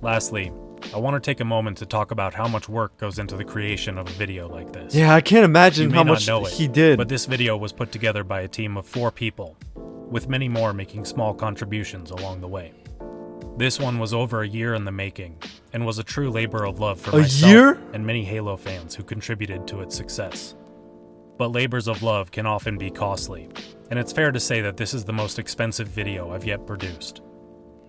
Lastly, I want to take a moment to talk about how much work goes into the creation of a video like this. Yeah, I can't imagine You may how not much know it, he did. But this video was put together by a team of 4 people, with many more making small contributions along the way. This one was over a year in the making, and was a true labor of love for myself and many Halo fans who contributed to its success. But labors of love can often be costly, and it's fair to say that this is the most expensive video I've yet produced.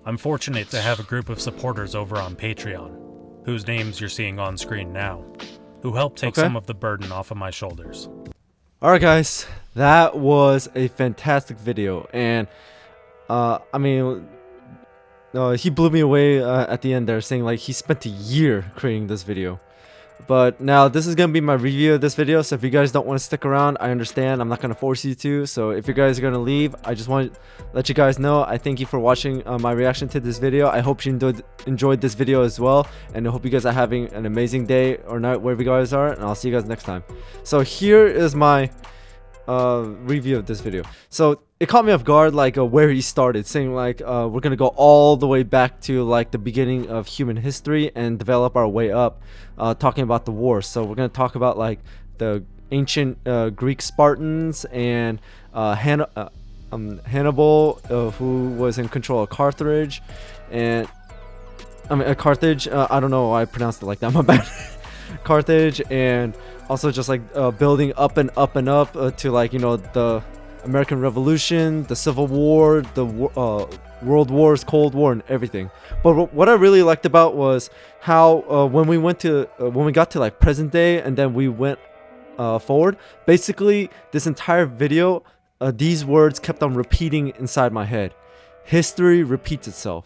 I'm fortunate to have a group of supporters over on Patreon, whose names you're seeing on screen now, who helped take some of the burden off of my shoulders. Alright guys, that was a fantastic video, and I mean, he blew me away at the end there, saying like he spent a year creating this video. But now this is going to be my review of this video, so if you guys don't want to stick around, I understand. I'm not going to force you to. So if you guys are going to leave, I just want to let you guys know I thank you for watching my reaction to this video. I hope you enjoyed this video as well, and I hope you guys are having an amazing day or night wherever you guys are, and I'll see you guys next time. So here is my review of this video. So it caught me off guard, like where he started, saying like we're gonna go all the way back to like the beginning of human history and develop our way up, talking about the war. So we're gonna talk about like the ancient Greek Spartans and Hannibal, who was in control of Carthage, and Carthage. I don't know why I pronounced it like that. My bad. Carthage, and also just like building up and up and up to like, you know, the American Revolution, the Civil War, the World Wars, Cold War, and everything. But what I really liked about was how when we got to like present day and then we went forward, basically this entire video, these words kept on repeating inside my head. History repeats itself,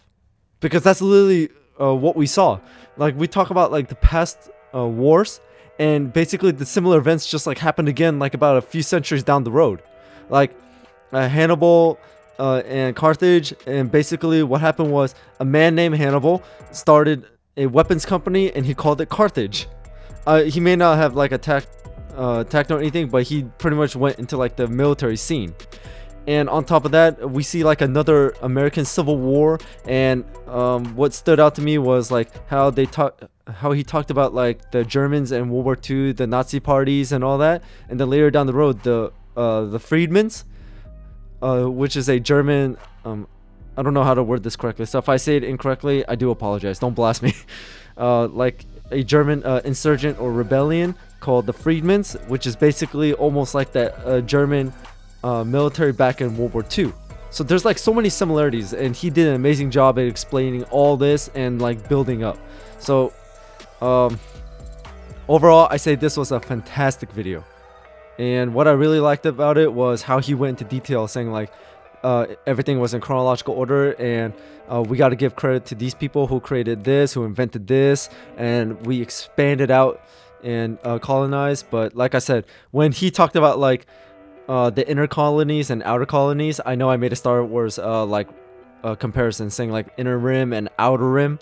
because that's literally what we saw. Like we talk about like the past wars, and basically the similar events just like happened again like about a few centuries down the road, like Hannibal and Carthage. And basically what happened was a man named Hannibal started a weapons company and he called it Carthage. He may not have like attacked or anything, but he pretty much went into like the military scene. And on top of that, we see like another American Civil War, and what stood out to me was like how he talked about like the Germans and World War II, the Nazi parties and all that. And then later down the road, the Freedmans, which is a German, I don't know how to word this correctly, so if I say it incorrectly, I do apologize, don't blast me. Like a German insurgent or rebellion called the Freedmans, which is basically almost like that German military back in World War II. So there's like so many similarities, and he did an amazing job at explaining all this and like building up. So overall, I say this was a fantastic video. And what I really liked about it was how he went into detail, saying like everything was in chronological order, and we got to give credit to these people who created this, who invented this, and we expanded out and colonized. But like I said, when he talked about like the inner colonies and outer colonies, I know I made a Star Wars comparison, saying like inner rim and outer rim.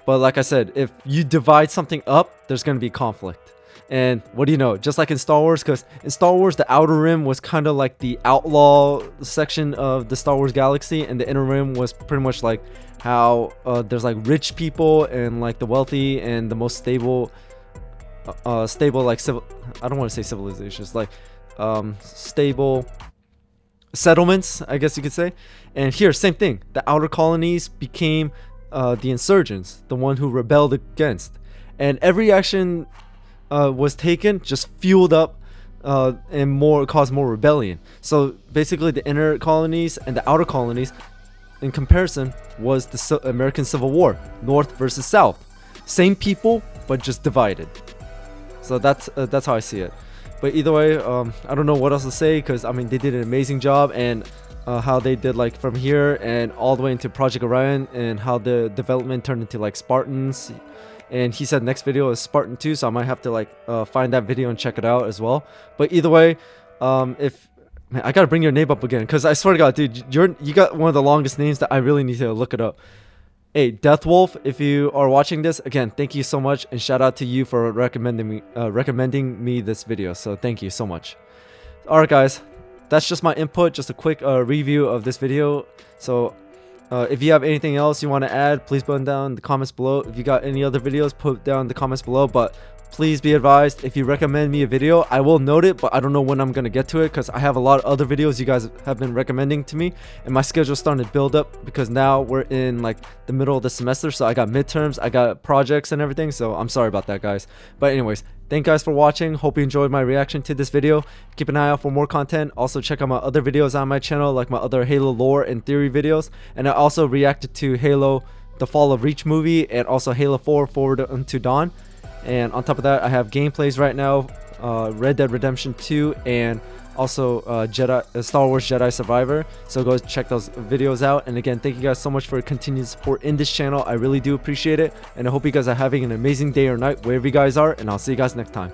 But like I said, if you divide something up, there's going to be conflict. And what do you know, just like in Star Wars, because in Star Wars the outer rim was kind of like the outlaw section of the Star Wars galaxy, and the inner rim was pretty much like how there's like rich people and like the wealthy and the most stable like I don't want to say civilizations, like stable settlements, I guess you could say. And here, same thing. The outer colonies became the insurgents, the one who rebelled against. And every action was taken just fueled up and caused more rebellion. So basically, the inner colonies and the outer colonies, in comparison, was the American Civil War, North versus South. Same people, but just divided. So that's how I see it. But either way, I don't know what else to say, because I mean they did an amazing job, and how they did like from here and all the way into Project Orion, and how the development turned into like Spartans. And he said next video is Spartan 2, so I might have to like find that video and check it out as well. But either way, if man, I gotta bring your name up again, because I swear to God, dude, you got one of the longest names that I really need to look it up. Hey, Deathwolf, if you are watching this, again, thank you so much, and shout out to you for recommending me this video. So thank you so much. Alright guys, that's just my input, just a quick review of this video. So if you have anything else you want to add, please put down in the comments below. If you got any other videos, put down in the comments below. But please be advised, if you recommend me a video, I will note it, but I don't know when I'm going to get to it, because I have a lot of other videos you guys have been recommending to me, and my schedule's starting to build up, because now we're in like the middle of the semester, so I got midterms, I got projects and everything, so I'm sorry about that, guys. But anyways, thank you guys for watching. Hope you enjoyed my reaction to this video. Keep an eye out for more content. Also check out my other videos on my channel, like my other Halo lore and theory videos, and I also reacted to Halo The Fall of Reach movie, and also Halo 4 Forward Unto Dawn. And on top of that, I have gameplays right now, Red Dead Redemption 2, and also Star Wars Jedi Survivor. So go check those videos out. And again, thank you guys so much for your continued support in this channel. I really do appreciate it. And I hope you guys are having an amazing day or night wherever you guys are. And I'll see you guys next time.